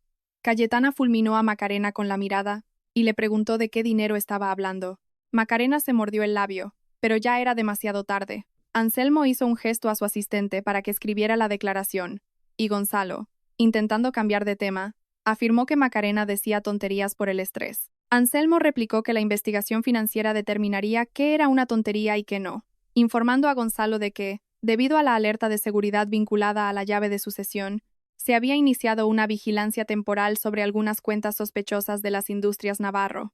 Cayetana fulminó a Macarena con la mirada y le preguntó de qué dinero estaba hablando. Macarena se mordió el labio, pero ya era demasiado tarde. Anselmo hizo un gesto a su asistente para que escribiera la declaración, y Gonzalo, intentando cambiar de tema, afirmó que Macarena decía tonterías por el estrés. Anselmo replicó que la investigación financiera determinaría qué era una tontería y qué no, informando a Gonzalo de que, debido a la alerta de seguridad vinculada a la llave de sucesión, se había iniciado una vigilancia temporal sobre algunas cuentas sospechosas de las industrias Navarro.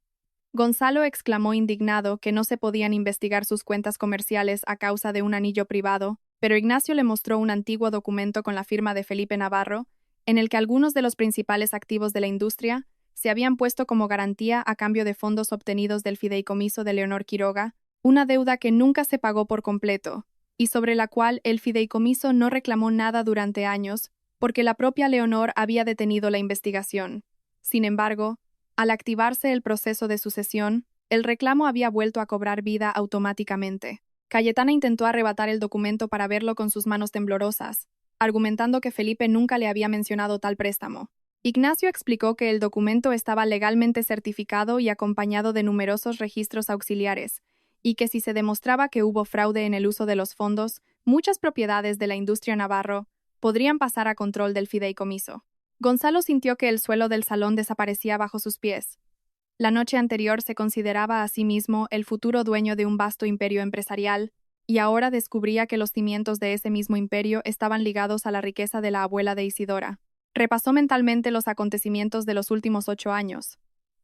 Gonzalo exclamó indignado que no se podían investigar sus cuentas comerciales a causa de un anillo privado, pero Ignacio le mostró un antiguo documento con la firma de Felipe Navarro, en el que algunos de los principales activos de la industria se habían puesto como garantía a cambio de fondos obtenidos del fideicomiso de Leonor Quiroga, una deuda que nunca se pagó por completo, y sobre la cual el fideicomiso no reclamó nada durante años, porque la propia Leonor había detenido la investigación. Sin embargo, Al activarse el proceso de sucesión, el reclamo había vuelto a cobrar vida automáticamente. Cayetana intentó arrebatar el documento para verlo con sus manos temblorosas, argumentando que Felipe nunca le había mencionado tal préstamo. Ignacio explicó que el documento estaba legalmente certificado y acompañado de numerosos registros auxiliares, y que si se demostraba que hubo fraude en el uso de los fondos, muchas propiedades de la industria Navarro podrían pasar a control del fideicomiso. Gonzalo sintió que el suelo del salón desaparecía bajo sus pies. La noche anterior se consideraba a sí mismo el futuro dueño de un vasto imperio empresarial, y ahora descubría que los cimientos de ese mismo imperio estaban ligados a la riqueza de la abuela de Isidora. Repasó mentalmente los acontecimientos de los últimos 8 años.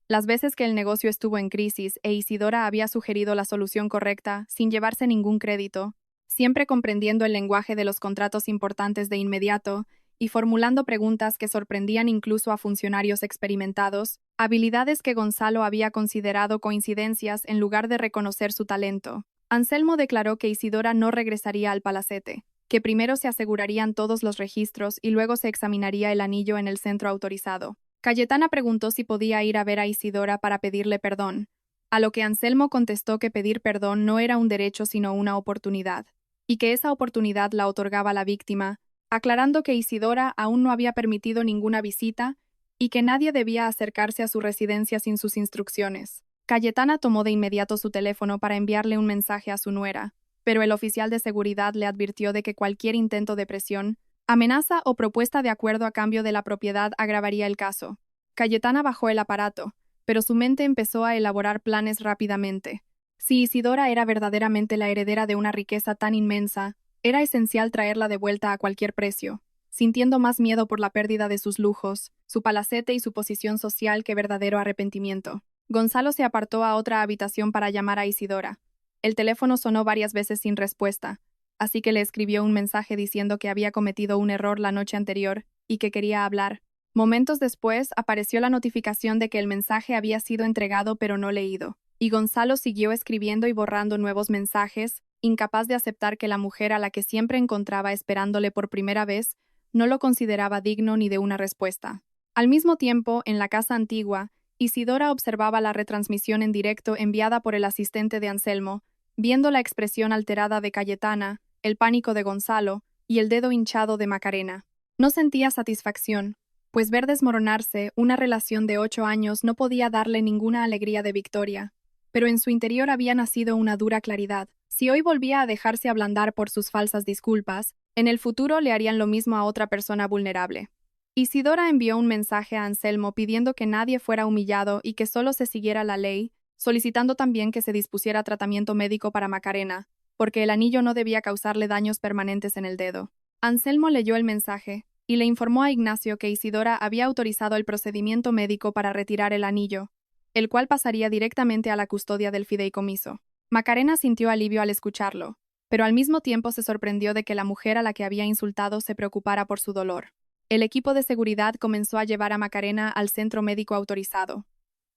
Las veces que el negocio estuvo en crisis e Isidora había sugerido la solución correcta sin llevarse ningún crédito, siempre comprendiendo el lenguaje de los contratos importantes de inmediato y formulando preguntas que sorprendían incluso a funcionarios experimentados, habilidades que Gonzalo había considerado coincidencias en lugar de reconocer su talento. Anselmo declaró que Isidora no regresaría al palacete, que primero se asegurarían todos los registros y luego se examinaría el anillo en el centro autorizado. Cayetana preguntó si podía ir a ver a Isidora para pedirle perdón, a lo que Anselmo contestó que pedir perdón no era un derecho sino una oportunidad, y que esa oportunidad la otorgaba la víctima, aclarando que Isidora aún no había permitido ninguna visita y que nadie debía acercarse a su residencia sin sus instrucciones. Cayetana tomó de inmediato su teléfono para enviarle un mensaje a su nuera, pero el oficial de seguridad le advirtió de que cualquier intento de presión, amenaza o propuesta de acuerdo a cambio de la propiedad agravaría el caso. Cayetana bajó el aparato, pero su mente empezó a elaborar planes rápidamente. Si Isidora era verdaderamente la heredera de una riqueza tan inmensa, era esencial traerla de vuelta a cualquier precio, sintiendo más miedo por la pérdida de sus lujos, su palacete y su posición social que verdadero arrepentimiento. Gonzalo se apartó a otra habitación para llamar a Isidora. El teléfono sonó varias veces sin respuesta, así que le escribió un mensaje diciendo que había cometido un error la noche anterior y que quería hablar. Momentos después apareció la notificación de que el mensaje había sido entregado pero no leído, y Gonzalo siguió escribiendo y borrando nuevos mensajes, incapaz de aceptar que la mujer a la que siempre encontraba esperándole por primera vez no lo consideraba digno ni de una respuesta. Al mismo tiempo, en la casa antigua, Isidora observaba la retransmisión en directo enviada por el asistente de Anselmo, viendo la expresión alterada de Cayetana, el pánico de Gonzalo y el dedo hinchado de Macarena. No sentía satisfacción, pues ver desmoronarse una relación de 8 años no podía darle ninguna alegría de victoria, pero en su interior había nacido una dura claridad. Si hoy volvía a dejarse ablandar por sus falsas disculpas, en el futuro le harían lo mismo a otra persona vulnerable. Isidora envió un mensaje a Anselmo pidiendo que nadie fuera humillado y que solo se siguiera la ley, solicitando también que se dispusiera tratamiento médico para Macarena, porque el anillo no debía causarle daños permanentes en el dedo. Anselmo leyó el mensaje y le informó a Ignacio que Isidora había autorizado el procedimiento médico para retirar el anillo, el cual pasaría directamente a la custodia del fideicomiso. Macarena sintió alivio al escucharlo, pero al mismo tiempo se sorprendió de que la mujer a la que había insultado se preocupara por su dolor. El equipo de seguridad comenzó a llevar a Macarena al centro médico autorizado.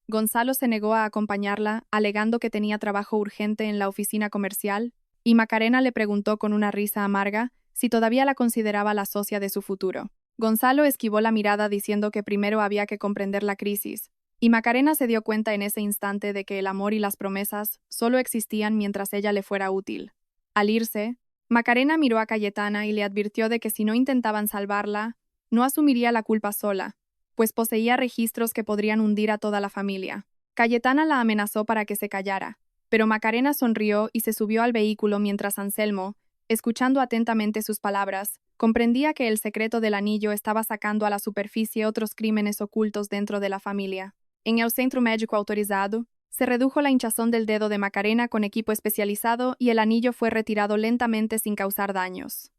Gonzalo se negó a acompañarla, alegando que tenía trabajo urgente en la oficina comercial, y Macarena le preguntó con una risa amarga si todavía la consideraba la socia de su futuro. Gonzalo esquivó la mirada diciendo que primero había que comprender la crisis, y Macarena se dio cuenta en ese instante de que el amor y las promesas solo existían mientras ella le fuera útil. Al irse, Macarena miró a Cayetana y le advirtió de que si no intentaban salvarla, no asumiría la culpa sola, pues poseía registros que podrían hundir a toda la familia. Cayetana la amenazó para que se callara, pero Macarena sonrió y se subió al vehículo mientras Anselmo, escuchando atentamente sus palabras, comprendía que el secreto del anillo estaba sacando a la superficie otros crímenes ocultos dentro de la familia. En el centro médico autorizado, se redujo la hinchazón del dedo de Macarena con equipo especializado y el anillo fue retirado lentamente sin causar daños.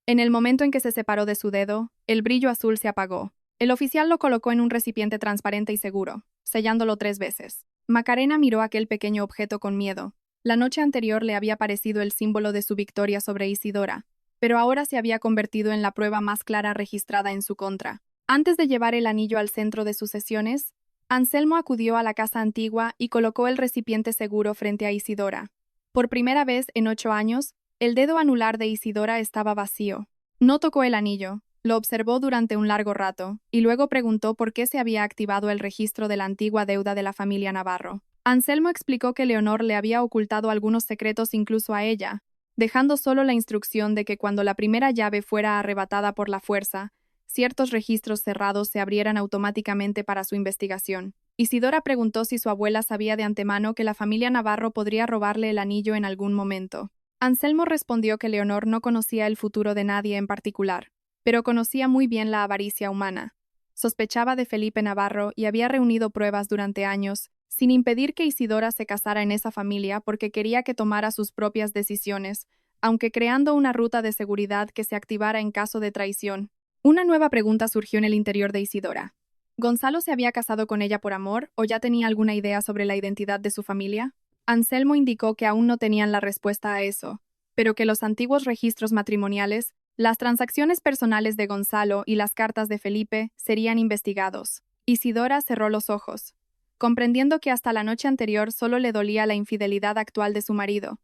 En el momento en que se separó de su dedo, el brillo azul se apagó. El oficial lo colocó en un recipiente transparente y seguro, sellándolo 3 veces. Macarena miró aquel pequeño objeto con miedo. La noche anterior le había parecido el símbolo de su victoria sobre Isidora, pero ahora se había convertido en la prueba más clara registrada en su contra. Antes de llevar el anillo al centro de sucesiones, Anselmo acudió a la casa antigua y colocó el recipiente seguro frente a Isidora. Por primera vez en 8 años, el dedo anular de Isidora estaba vacío. No tocó el anillo, Lo observó durante un largo rato, y luego preguntó por qué se había activado el registro de la antigua deuda de la familia Navarro. Anselmo explicó que Leonor le había ocultado algunos secretos incluso a ella, dejando solo la instrucción de que cuando la primera llave fuera arrebatada por la fuerza, ciertos registros cerrados se abrieran automáticamente para su investigación. Isidora preguntó si su abuela sabía de antemano que la familia Navarro podría robarle el anillo en algún momento. Anselmo respondió que Leonor no conocía el futuro de nadie en particular, pero conocía muy bien la avaricia humana. Sospechaba de Felipe Navarro y había reunido pruebas durante años, sin impedir que Isidora se casara en esa familia porque quería que tomara sus propias decisiones, aunque creando una ruta de seguridad que se activara en caso de traición. Una nueva pregunta surgió en el interior de Isidora. ¿Gonzalo se había casado con ella por amor o ya tenía alguna idea sobre la identidad de su familia? Anselmo indicó que aún no tenían la respuesta a eso, pero que los antiguos registros matrimoniales, las transacciones personales de Gonzalo y las cartas de Felipe serían investigados. Isidora cerró los ojos, comprendiendo que hasta la noche anterior solo le dolía la infidelidad actual de su marido,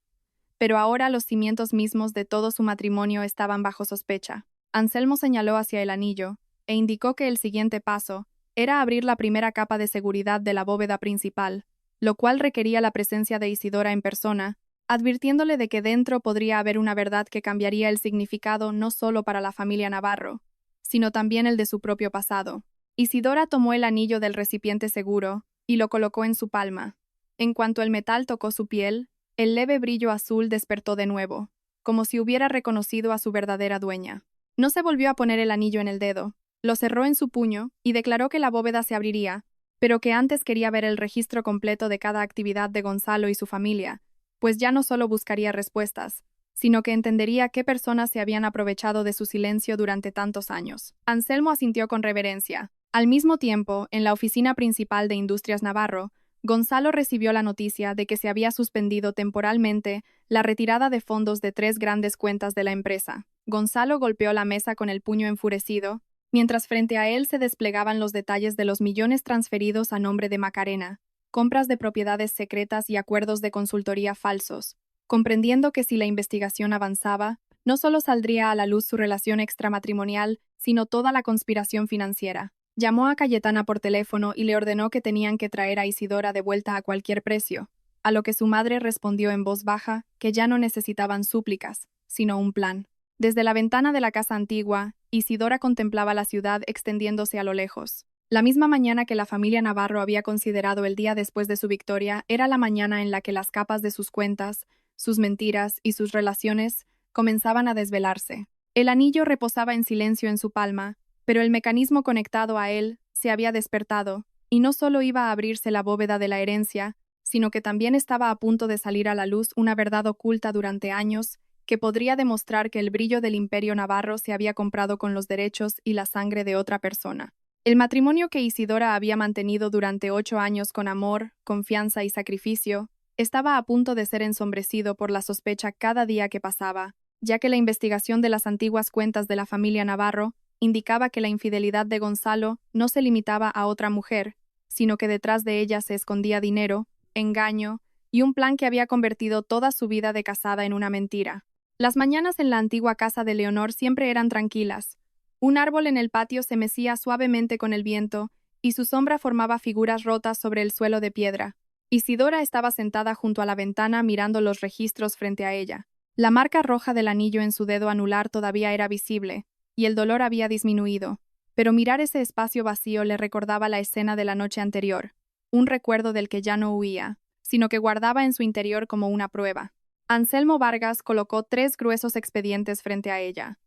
pero ahora los cimientos mismos de todo su matrimonio estaban bajo sospecha. Anselmo señaló hacia el anillo, e indicó que el siguiente paso era abrir la primera capa de seguridad de la bóveda principal, lo cual requería la presencia de Isidora en persona, advirtiéndole de que dentro podría haber una verdad que cambiaría el significado no solo para la familia Navarro, sino también el de su propio pasado. Isidora tomó el anillo del recipiente seguro y lo colocó en su palma. En cuanto el metal tocó su piel, el leve brillo azul despertó de nuevo, como si hubiera reconocido a su verdadera dueña. No se volvió a poner el anillo en el dedo, lo cerró en su puño y declaró que la bóveda se abriría, pero que antes quería ver el registro completo de cada actividad de Gonzalo y su familia, pues ya no solo buscaría respuestas, sino que entendería qué personas se habían aprovechado de su silencio durante tantos años. Anselmo asintió con reverencia. Al mismo tiempo, en la oficina principal de Industrias Navarro, Gonzalo recibió la noticia de que se había suspendido temporalmente la retirada de fondos de 3 grandes cuentas de la empresa. Gonzalo golpeó la mesa con el puño enfurecido, mientras frente a él se desplegaban los detalles de los millones transferidos a nombre de Macarena, compras de propiedades secretas y acuerdos de consultoría falsos, comprendiendo que si la investigación avanzaba, no solo saldría a la luz su relación extramatrimonial, sino toda la conspiración financiera. Llamó a Cayetana por teléfono y le ordenó que tenían que traer a Isidora de vuelta a cualquier precio, a lo que su madre respondió en voz baja que ya no necesitaban súplicas, sino un plan. Desde la ventana de la casa antigua, Isidora contemplaba la ciudad extendiéndose a lo lejos. La misma mañana que la familia Navarro había considerado el día después de su victoria era la mañana en la que las capas de sus cuentas, sus mentiras y sus relaciones comenzaban a desvelarse. El anillo reposaba en silencio en su palma, pero el mecanismo conectado a él se había despertado, y no solo iba a abrirse la bóveda de la herencia, sino que también estaba a punto de salir a la luz una verdad oculta durante años que podría demostrar que el brillo del imperio navarro se había comprado con los derechos y la sangre de otra persona. El matrimonio que Isidora había mantenido durante 8 años con amor, confianza y sacrificio, estaba a punto de ser ensombrecido por la sospecha cada día que pasaba, ya que la investigación de las antiguas cuentas de la familia Navarro indicaba que la infidelidad de Gonzalo no se limitaba a otra mujer, sino que detrás de ella se escondía dinero, engaño y un plan que había convertido toda su vida de casada en una mentira. Las mañanas en la antigua casa de Leonor siempre eran tranquilas. Un árbol en el patio se mecía suavemente con el viento, y su sombra formaba figuras rotas sobre el suelo de piedra. Isidora estaba sentada junto a la ventana mirando los registros frente a ella. La marca roja del anillo en su dedo anular todavía era visible, y el dolor había disminuido, pero mirar ese espacio vacío le recordaba la escena de la noche anterior, un recuerdo del que ya no huía, sino que guardaba en su interior como una prueba. Anselmo Vargas colocó 3 gruesos expedientes frente a ella.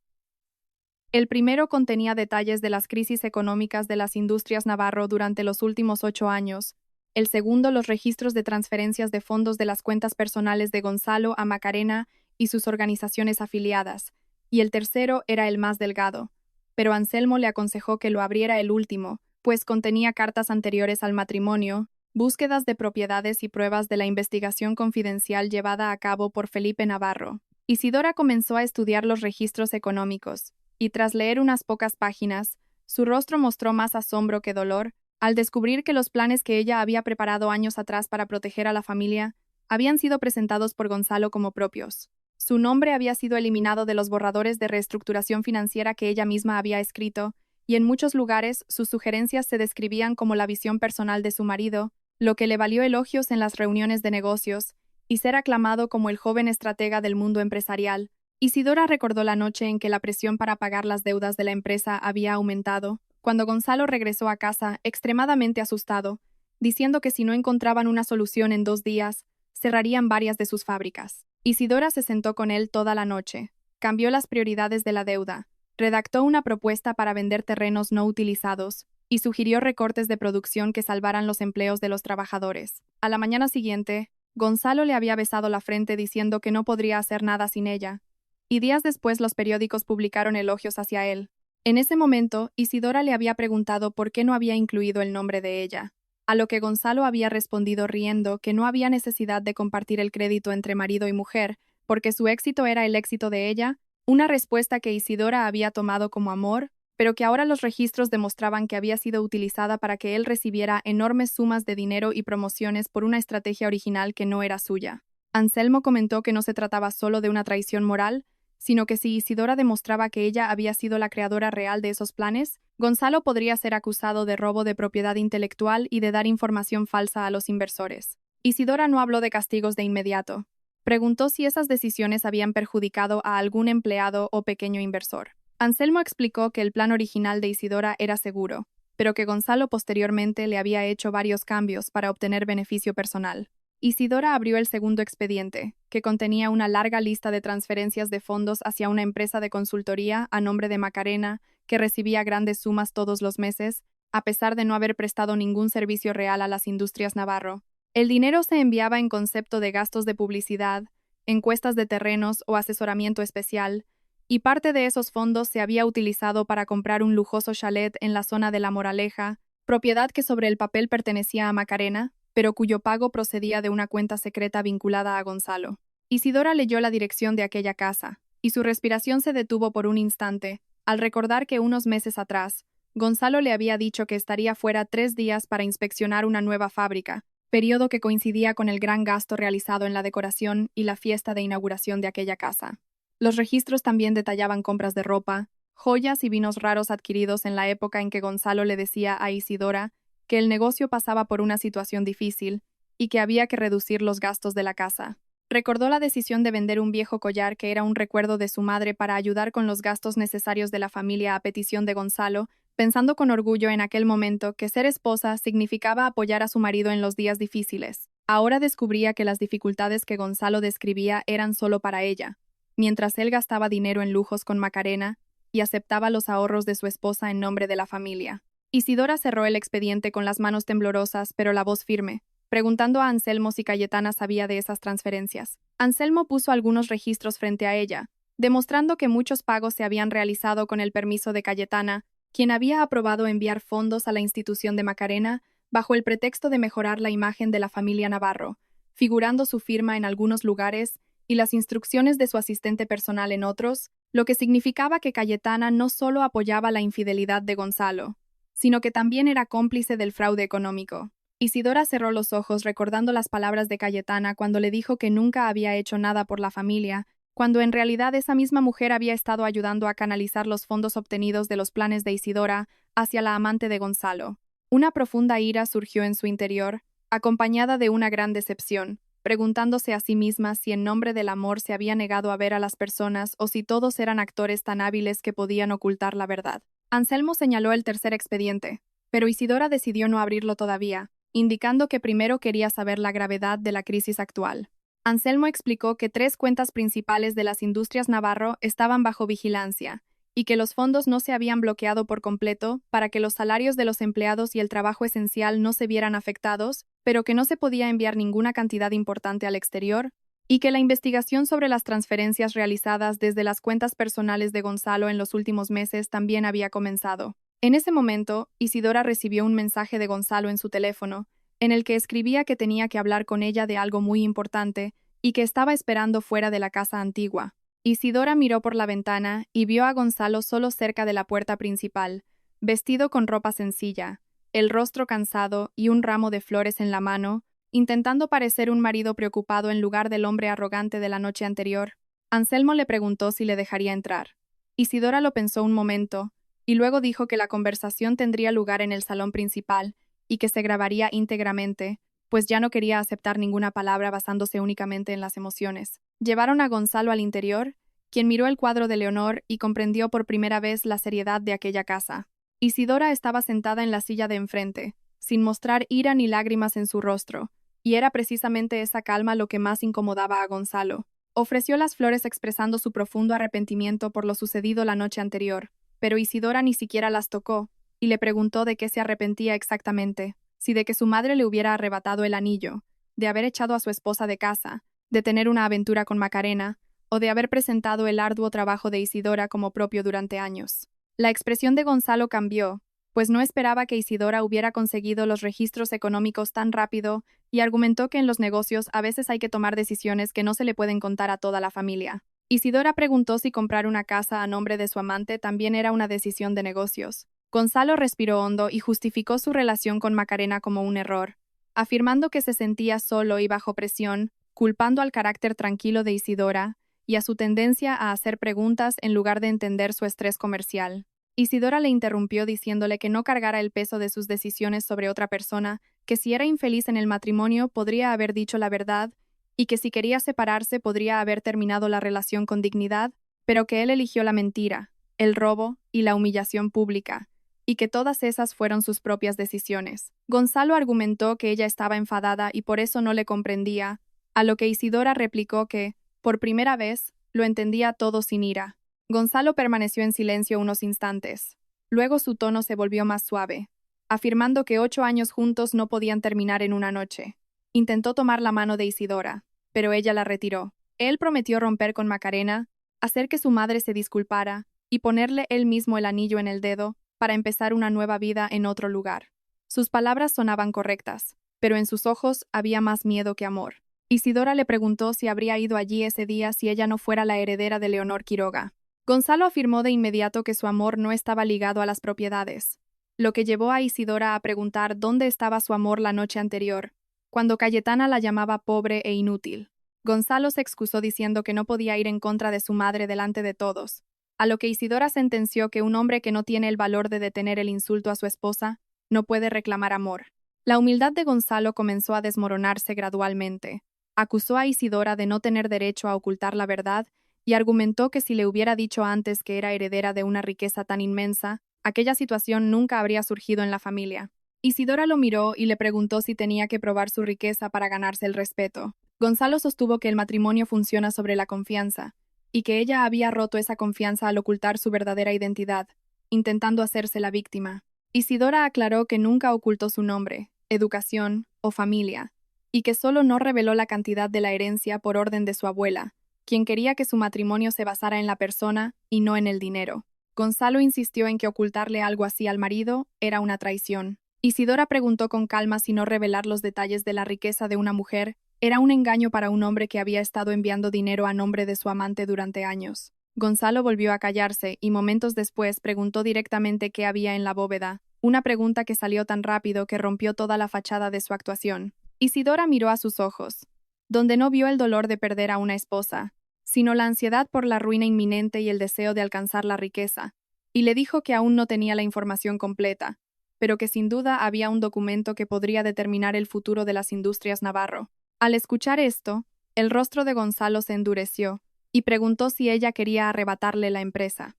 El primero contenía detalles de las crisis económicas de las industrias Navarro durante los últimos 8 años, el segundo los registros de transferencias de fondos de las cuentas personales de Gonzalo a Macarena y sus organizaciones afiliadas, y el tercero era el más delgado, pero Anselmo le aconsejó que lo abriera el último, pues contenía cartas anteriores al matrimonio, búsquedas de propiedades y pruebas de la investigación confidencial llevada a cabo por Felipe Navarro. Isidora comenzó a estudiar los registros económicos, y tras leer unas pocas páginas, su rostro mostró más asombro que dolor al descubrir que los planes que ella había preparado años atrás para proteger a la familia habían sido presentados por Gonzalo como propios. Su nombre había sido eliminado de los borradores de reestructuración financiera que ella misma había escrito, y en muchos lugares sus sugerencias se describían como la visión personal de su marido, lo que le valió elogios en las reuniones de negocios, y ser aclamado como el joven estratega del mundo empresarial. Isidora recordó la noche en que la presión para pagar las deudas de la empresa había aumentado, cuando Gonzalo regresó a casa extremadamente asustado, diciendo que si no encontraban una solución en 2 días, cerrarían varias de sus fábricas. Isidora se sentó con él toda la noche, cambió las prioridades de la deuda, redactó una propuesta para vender terrenos no utilizados y sugirió recortes de producción que salvaran los empleos de los trabajadores. A la mañana siguiente, Gonzalo le había besado la frente diciendo que no podría hacer nada sin ella, y días después los periódicos publicaron elogios hacia él. En ese momento, Isidora le había preguntado por qué no había incluido el nombre de ella, a lo que Gonzalo había respondido riendo que no había necesidad de compartir el crédito entre marido y mujer, porque su éxito era el éxito de ella, una respuesta que Isidora había tomado como amor, pero que ahora los registros demostraban que había sido utilizada para que él recibiera enormes sumas de dinero y promociones por una estrategia original que no era suya. Anselmo comentó que no se trataba solo de una traición moral, sino que si Isidora demostraba que ella había sido la creadora real de esos planes, Gonzalo podría ser acusado de robo de propiedad intelectual y de dar información falsa a los inversores. Isidora no habló de castigos de inmediato. Preguntó si esas decisiones habían perjudicado a algún empleado o pequeño inversor. Anselmo explicó que el plan original de Isidora era seguro, pero que Gonzalo posteriormente le había hecho varios cambios para obtener beneficio personal. Isidora abrió el segundo expediente, que contenía una larga lista de transferencias de fondos hacia una empresa de consultoría a nombre de Macarena, que recibía grandes sumas todos los meses, a pesar de no haber prestado ningún servicio real a las industrias Navarro. El dinero se enviaba en concepto de gastos de publicidad, encuestas de terrenos o asesoramiento especial, y parte de esos fondos se había utilizado para comprar un lujoso chalet en la zona de La Moraleja, propiedad que sobre el papel pertenecía a Macarena, pero cuyo pago procedía de una cuenta secreta vinculada a Gonzalo. Isidora leyó la dirección de aquella casa, y su respiración se detuvo por un instante, al recordar que unos meses atrás, Gonzalo le había dicho que estaría fuera 3 días para inspeccionar una nueva fábrica, periodo que coincidía con el gran gasto realizado en la decoración y la fiesta de inauguración de aquella casa. Los registros también detallaban compras de ropa, joyas y vinos raros adquiridos en la época en que Gonzalo le decía a Isidora que el negocio pasaba por una situación difícil y que había que reducir los gastos de la casa. Recordó la decisión de vender un viejo collar que era un recuerdo de su madre para ayudar con los gastos necesarios de la familia a petición de Gonzalo, pensando con orgullo en aquel momento que ser esposa significaba apoyar a su marido en los días difíciles. Ahora descubría que las dificultades que Gonzalo describía eran solo para ella, mientras él gastaba dinero en lujos con Macarena y aceptaba los ahorros de su esposa en nombre de la familia. Isidora cerró el expediente con las manos temblorosas, pero la voz firme, preguntando a Anselmo si Cayetana sabía de esas transferencias. Anselmo puso algunos registros frente a ella, demostrando que muchos pagos se habían realizado con el permiso de Cayetana, quien había aprobado enviar fondos a la institución de Macarena bajo el pretexto de mejorar la imagen de la familia Navarro, figurando su firma en algunos lugares y las instrucciones de su asistente personal en otros, lo que significaba que Cayetana no solo apoyaba la infidelidad de Gonzalo, sino que también era cómplice del fraude económico. Isidora cerró los ojos recordando las palabras de Cayetana cuando le dijo que nunca había hecho nada por la familia, cuando en realidad esa misma mujer había estado ayudando a canalizar los fondos obtenidos de los planes de Isidora hacia la amante de Gonzalo. Una profunda ira surgió en su interior, acompañada de una gran decepción, preguntándose a sí misma si en nombre del amor se había negado a ver a las personas o si todos eran actores tan hábiles que podían ocultar la verdad. Anselmo señaló el tercer expediente, pero Isidora decidió no abrirlo todavía, indicando que primero quería saber la gravedad de la crisis actual. Anselmo explicó que 3 cuentas principales de las industrias Navarro estaban bajo vigilancia, y que los fondos no se habían bloqueado por completo para que los salarios de los empleados y el trabajo esencial no se vieran afectados, pero que no se podía enviar ninguna cantidad importante al exterior, y que la investigación sobre las transferencias realizadas desde las cuentas personales de Gonzalo en los últimos meses también había comenzado. En ese momento, Isidora recibió un mensaje de Gonzalo en su teléfono, en el que escribía que tenía que hablar con ella de algo muy importante y que estaba esperando fuera de la casa antigua. Isidora miró por la ventana y vio a Gonzalo solo cerca de la puerta principal, vestido con ropa sencilla, el rostro cansado y un ramo de flores en la mano, intentando parecer un marido preocupado en lugar del hombre arrogante de la noche anterior. Anselmo le preguntó si le dejaría entrar. Isidora lo pensó un momento, y luego dijo que la conversación tendría lugar en el salón principal y que se grabaría íntegramente, pues ya no quería aceptar ninguna palabra basándose únicamente en las emociones. Llevaron a Gonzalo al interior, quien miró el cuadro de Leonor y comprendió por primera vez la seriedad de aquella casa. Isidora estaba sentada en la silla de enfrente, sin mostrar ira ni lágrimas en su rostro, y era precisamente esa calma lo que más incomodaba a Gonzalo. Ofreció las flores expresando su profundo arrepentimiento por lo sucedido la noche anterior, pero Isidora ni siquiera las tocó, y le preguntó de qué se arrepentía exactamente, si de que su madre le hubiera arrebatado el anillo, de haber echado a su esposa de casa, de tener una aventura con Macarena, o de haber presentado el arduo trabajo de Isidora como propio durante años. La expresión de Gonzalo cambió, pues no esperaba que Isidora hubiera conseguido los registros económicos tan rápido y argumentó que en los negocios a veces hay que tomar decisiones que no se le pueden contar a toda la familia. Isidora preguntó si comprar una casa a nombre de su amante también era una decisión de negocios. Gonzalo respiró hondo y justificó su relación con Macarena como un error, afirmando que se sentía solo y bajo presión, culpando al carácter tranquilo de Isidora y a su tendencia a hacer preguntas en lugar de entender su estrés comercial. Isidora le interrumpió diciéndole que no cargara el peso de sus decisiones sobre otra persona, que si era infeliz en el matrimonio podría haber dicho la verdad y que si quería separarse podría haber terminado la relación con dignidad, pero que él eligió la mentira, el robo y la humillación pública, y que todas esas fueron sus propias decisiones. Gonzalo argumentó que ella estaba enfadada y por eso no le comprendía, a lo que Isidora replicó que, por primera vez, lo entendía todo sin ira. Gonzalo permaneció en silencio unos instantes. Luego su tono se volvió más suave, afirmando que 8 años juntos no podían terminar en una noche. Intentó tomar la mano de Isidora, pero ella la retiró. Él prometió romper con Macarena, hacer que su madre se disculpara y ponerle él mismo el anillo en el dedo para empezar una nueva vida en otro lugar. Sus palabras sonaban correctas, pero en sus ojos había más miedo que amor. Isidora le preguntó si habría ido allí ese día si ella no fuera la heredera de Leonor Quiroga. Gonzalo afirmó de inmediato que su amor no estaba ligado a las propiedades, lo que llevó a Isidora a preguntar dónde estaba su amor la noche anterior, cuando Cayetana la llamaba pobre e inútil. Gonzalo se excusó diciendo que no podía ir en contra de su madre delante de todos, a lo que Isidora sentenció que un hombre que no tiene el valor de detener el insulto a su esposa no puede reclamar amor. La humildad de Gonzalo comenzó a desmoronarse gradualmente. Acusó a Isidora de no tener derecho a ocultar la verdad y argumentó que si le hubiera dicho antes que era heredera de una riqueza tan inmensa, aquella situación nunca habría surgido en la familia. Isidora lo miró y le preguntó si tenía que probar su riqueza para ganarse el respeto. Gonzalo sostuvo que el matrimonio funciona sobre la confianza, y que ella había roto esa confianza al ocultar su verdadera identidad, intentando hacerse la víctima. Isidora aclaró que nunca ocultó su nombre, educación o familia, y que solo no reveló la cantidad de la herencia por orden de su abuela, quien quería que su matrimonio se basara en la persona y no en el dinero. Gonzalo insistió en que ocultarle algo así al marido era una traición. Isidora preguntó con calma si no revelar los detalles de la riqueza de una mujer era un engaño para un hombre que había estado enviando dinero a nombre de su amante durante años. Gonzalo volvió a callarse y momentos después preguntó directamente qué había en la bóveda, una pregunta que salió tan rápido que rompió toda la fachada de su actuación. Isidora miró a sus ojos, donde no vio el dolor de perder a una esposa, sino la ansiedad por la ruina inminente y el deseo de alcanzar la riqueza, y le dijo que aún no tenía la información completa, pero que sin duda había un documento que podría determinar el futuro de las industrias Navarro. Al escuchar esto, el rostro de Gonzalo se endureció, y preguntó si ella quería arrebatarle la empresa.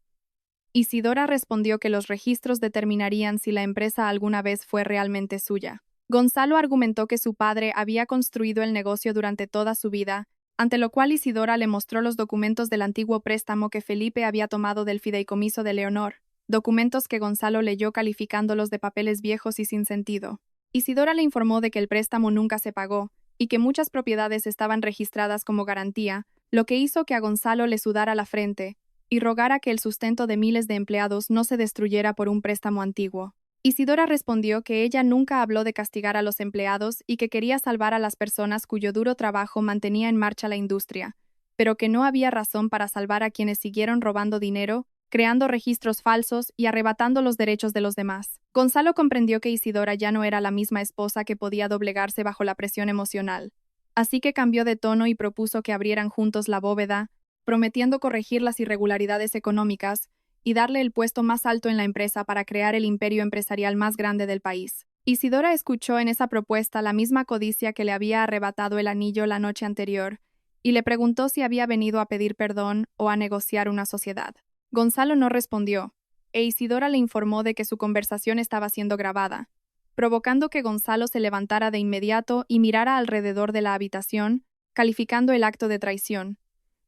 Isidora respondió que los registros determinarían si la empresa alguna vez fue realmente suya. Gonzalo argumentó que su padre había construido el negocio durante toda su vida, ante lo cual Isidora le mostró los documentos del antiguo préstamo que Felipe había tomado del fideicomiso de Leonor, documentos que Gonzalo leyó calificándolos de papeles viejos y sin sentido. Isidora le informó de que el préstamo nunca se pagó, y que muchas propiedades estaban registradas como garantía, lo que hizo que a Gonzalo le sudara la frente y rogara que el sustento de miles de empleados no se destruyera por un préstamo antiguo. Isidora respondió que ella nunca habló de castigar a los empleados y que quería salvar a las personas cuyo duro trabajo mantenía en marcha la industria, pero que no había razón para salvar a quienes siguieron robando dinero, creando registros falsos y arrebatando los derechos de los demás. Gonzalo comprendió que Isidora ya no era la misma esposa que podía doblegarse bajo la presión emocional, así que cambió de tono y propuso que abrieran juntos la bóveda, prometiendo corregir las irregularidades económicas y darle el puesto más alto en la empresa para crear el imperio empresarial más grande del país. Isidora escuchó en esa propuesta la misma codicia que le había arrebatado el anillo la noche anterior, y le preguntó si había venido a pedir perdón o a negociar una sociedad. Gonzalo no respondió, e Isidora le informó de que su conversación estaba siendo grabada, provocando que Gonzalo se levantara de inmediato y mirara alrededor de la habitación, calificando el acto de traición.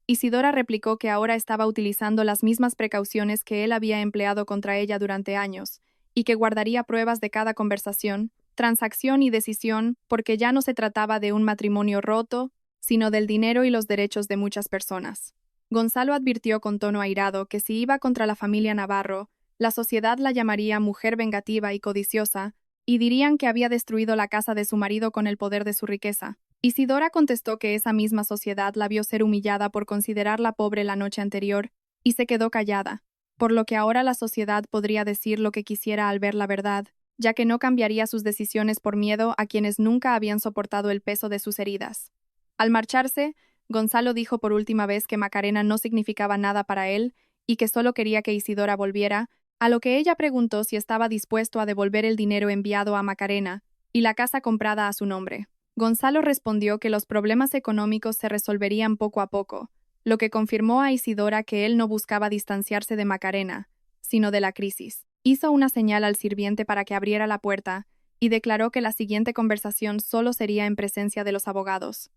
Isidora replicó que ahora estaba utilizando las mismas precauciones que él había empleado contra ella durante años, y que guardaría pruebas de cada conversación, transacción y decisión, porque ya no se trataba de un matrimonio roto, sino del dinero y los derechos de muchas personas. Gonzalo advirtió con tono airado que si iba contra la familia Navarro, la sociedad la llamaría mujer vengativa y codiciosa, y dirían que había destruido la casa de su marido con el poder de su riqueza. Isidora contestó que esa misma sociedad la vio ser humillada por considerarla pobre la noche anterior, y se quedó callada, por lo que ahora la sociedad podría decir lo que quisiera al ver la verdad, ya que no cambiaría sus decisiones por miedo a quienes nunca habían soportado el peso de sus heridas. Al marcharse, Gonzalo dijo por última vez que Macarena no significaba nada para él y que solo quería que Isidora volviera, a lo que ella preguntó si estaba dispuesto a devolver el dinero enviado a Macarena y la casa comprada a su nombre. Gonzalo respondió que los problemas económicos se resolverían poco a poco, lo que confirmó a Isidora que él no buscaba distanciarse de Macarena, sino de la crisis. Hizo una señal al sirviente para que abriera la puerta y declaró que la siguiente conversación solo sería en presencia de los abogados.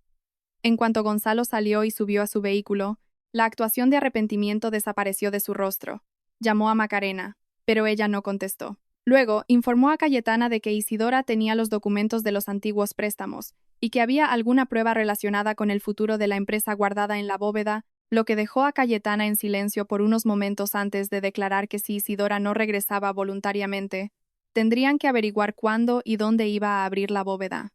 En cuanto Gonzalo salió y subió a su vehículo, la actuación de arrepentimiento desapareció de su rostro. Llamó a Macarena, pero ella no contestó. Luego, informó a Cayetana de que Isidora tenía los documentos de los antiguos préstamos y que había alguna prueba relacionada con el futuro de la empresa guardada en la bóveda, lo que dejó a Cayetana en silencio por unos momentos antes de declarar que si Isidora no regresaba voluntariamente, tendrían que averiguar cuándo y dónde iba a abrir la bóveda.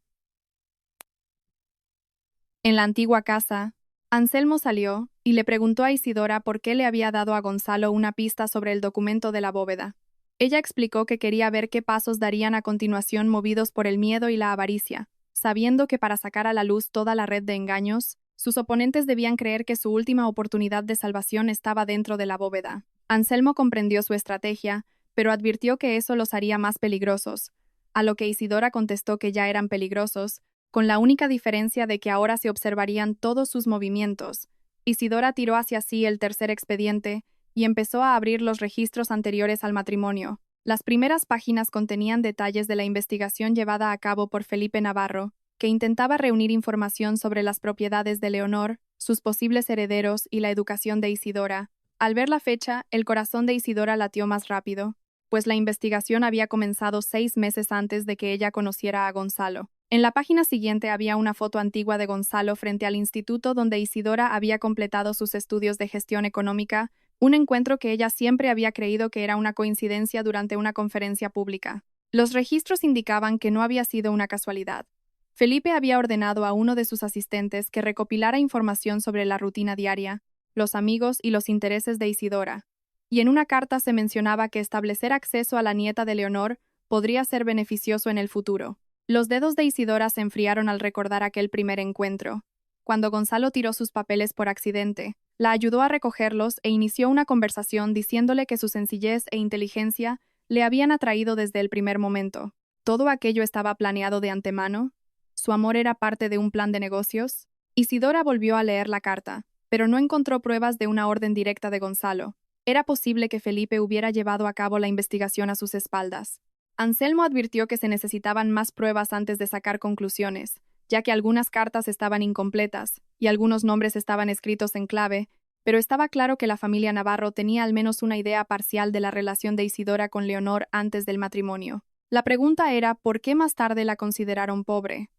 En la antigua casa, Anselmo salió y le preguntó a Isidora por qué le había dado a Gonzalo una pista sobre el documento de la bóveda. Ella explicó que quería ver qué pasos darían a continuación movidos por el miedo y la avaricia, sabiendo que para sacar a la luz toda la red de engaños, sus oponentes debían creer que su última oportunidad de salvación estaba dentro de la bóveda. Anselmo comprendió su estrategia, pero advirtió que eso los haría más peligrosos, a lo que Isidora contestó que ya eran peligrosos, con la única diferencia de que ahora se observarían todos sus movimientos. Isidora tiró hacia sí el tercer expediente y empezó a abrir los registros anteriores al matrimonio. Las primeras páginas contenían detalles de la investigación llevada a cabo por Felipe Navarro, que intentaba reunir información sobre las propiedades de Leonor, sus posibles herederos y la educación de Isidora. Al ver la fecha, el corazón de Isidora latió más rápido, pues la investigación había comenzado 6 meses antes de que ella conociera a Gonzalo. En la página siguiente había una foto antigua de Gonzalo frente al instituto donde Isidora había completado sus estudios de gestión económica, un encuentro que ella siempre había creído que era una coincidencia durante una conferencia pública. Los registros indicaban que no había sido una casualidad. Felipe había ordenado a uno de sus asistentes que recopilara información sobre la rutina diaria, los amigos y los intereses de Isidora, y en una carta se mencionaba que establecer acceso a la nieta de Leonor podría ser beneficioso en el futuro. Los dedos de Isidora se enfriaron al recordar aquel primer encuentro. Cuando Gonzalo tiró sus papeles por accidente, la ayudó a recogerlos e inició una conversación diciéndole que su sencillez e inteligencia le habían atraído desde el primer momento. ¿Todo aquello estaba planeado de antemano? ¿Su amor era parte de un plan de negocios? Isidora volvió a leer la carta, pero no encontró pruebas de una orden directa de Gonzalo. Era posible que Felipe hubiera llevado a cabo la investigación a sus espaldas. Anselmo advirtió que se necesitaban más pruebas antes de sacar conclusiones, ya que algunas cartas estaban incompletas y algunos nombres estaban escritos en clave, pero estaba claro que la familia Navarro tenía al menos una idea parcial de la relación de Isidora con Leonor antes del matrimonio. La pregunta era ¿por qué más tarde la consideraron pobre?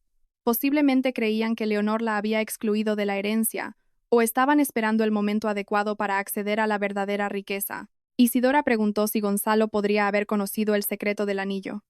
Posiblemente creían que Leonor la había excluido de la herencia, o estaban esperando el momento adecuado para acceder a la verdadera riqueza. Isidora preguntó si Gonzalo podría haber conocido el secreto del anillo.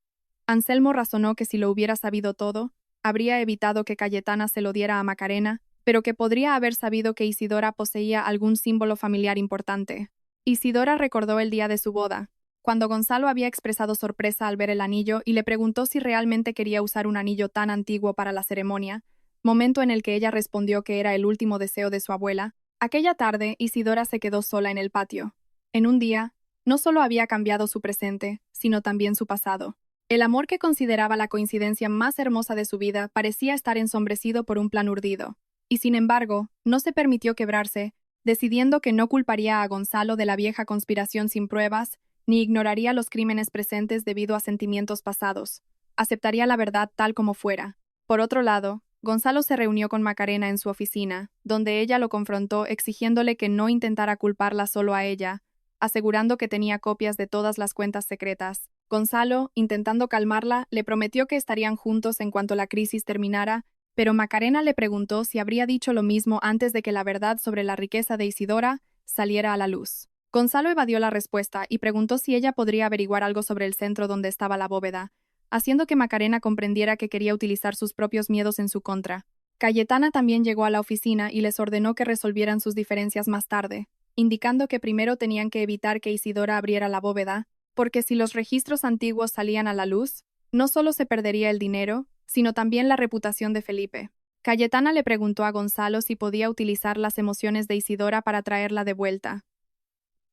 Anselmo razonó que si lo hubiera sabido todo, habría evitado que Cayetana se lo diera a Macarena, pero que podría haber sabido que Isidora poseía algún símbolo familiar importante. Isidora recordó el día de su boda, cuando Gonzalo había expresado sorpresa al ver el anillo y le preguntó si realmente quería usar un anillo tan antiguo para la ceremonia, momento en el que ella respondió que era el último deseo de su abuela. Aquella tarde, Isidora se quedó sola en el patio. En un día, no solo había cambiado su presente, sino también su pasado. El amor que consideraba la coincidencia más hermosa de su vida parecía estar ensombrecido por un plan urdido. Y sin embargo, no se permitió quebrarse, decidiendo que no culparía a Gonzalo de la vieja conspiración sin pruebas, ni ignoraría los crímenes presentes debido a sentimientos pasados. Aceptaría la verdad tal como fuera. Por otro lado, Gonzalo se reunió con Macarena en su oficina, donde ella lo confrontó exigiéndole que no intentara culparla solo a ella, asegurando que tenía copias de todas las cuentas secretas. Gonzalo, intentando calmarla, le prometió que estarían juntos en cuanto la crisis terminara, pero Macarena le preguntó si habría dicho lo mismo antes de que la verdad sobre la riqueza de Isidora saliera a la luz. Gonzalo evadió la respuesta y preguntó si ella podría averiguar algo sobre el centro donde estaba la bóveda, haciendo que Macarena comprendiera que quería utilizar sus propios miedos en su contra. Cayetana también llegó a la oficina y les ordenó que resolvieran sus diferencias más tarde, indicando que primero tenían que evitar que Isidora abriera la bóveda, porque si los registros antiguos salían a la luz, no solo se perdería el dinero, sino también la reputación de Felipe. Cayetana le preguntó a Gonzalo si podía utilizar las emociones de Isidora para traerla de vuelta.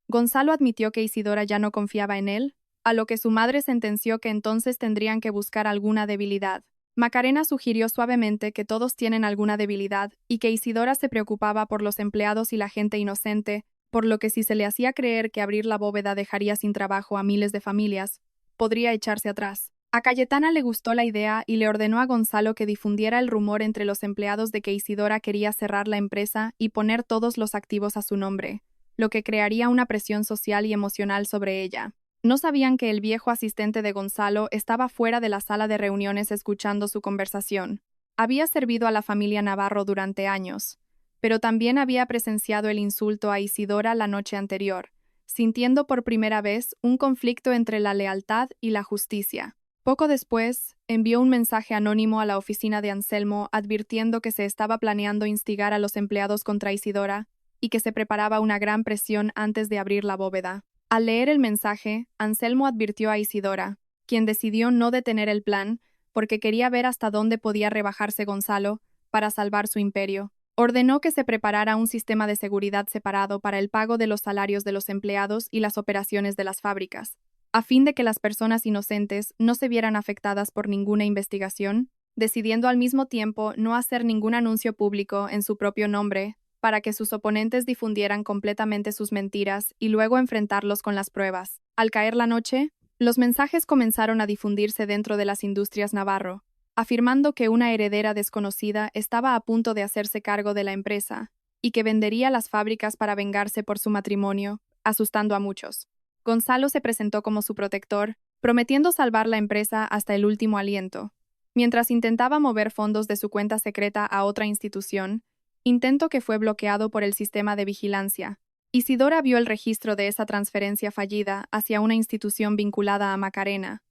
Gonzalo admitió que Isidora ya no confiaba en él, a lo que su madre sentenció que entonces tendrían que buscar alguna debilidad. Macarena sugirió suavemente que todos tienen alguna debilidad y que Isidora se preocupaba por los empleados y la gente inocente, por lo que si se le hacía creer que abrir la bóveda dejaría sin trabajo a miles de familias, podría echarse atrás. A Cayetana le gustó la idea y le ordenó a Gonzalo que difundiera el rumor entre los empleados de que Isidora quería cerrar la empresa y poner todos los activos a su nombre, lo que crearía una presión social y emocional sobre ella. No sabían que el viejo asistente de Gonzalo estaba fuera de la sala de reuniones escuchando su conversación. Había servido a la familia Navarro durante años, pero también había presenciado el insulto a Isidora la noche anterior, sintiendo por primera vez un conflicto entre la lealtad y la justicia. Poco después, envió un mensaje anónimo a la oficina de Anselmo advirtiendo que se estaba planeando instigar a los empleados contra Isidora y que se preparaba una gran presión antes de abrir la bóveda. Al leer el mensaje, Anselmo advirtió a Isidora, quien decidió no detener el plan porque quería ver hasta dónde podía rebajarse Gonzalo para salvar su imperio. Ordenó que se preparara un sistema de seguridad separado para el pago de los salarios de los empleados y las operaciones de las fábricas, a fin de que las personas inocentes no se vieran afectadas por ninguna investigación, decidiendo al mismo tiempo no hacer ningún anuncio público en su propio nombre para que sus oponentes difundieran completamente sus mentiras y luego enfrentarlos con las pruebas. Al caer la noche, los mensajes comenzaron a difundirse dentro de las industrias Navarro, afirmando que una heredera desconocida estaba a punto de hacerse cargo de la empresa y que vendería las fábricas para vengarse por su matrimonio, asustando a muchos. Gonzalo se presentó como su protector, prometiendo salvar la empresa hasta el último aliento. Mientras intentaba mover fondos de su cuenta secreta a otra institución, intento que fue bloqueado por el sistema de vigilancia. Isidora vio el registro de esa transferencia fallida hacia una institución vinculada a Macarena,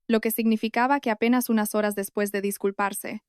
lo que significaba que apenas unas horas después de disculparse,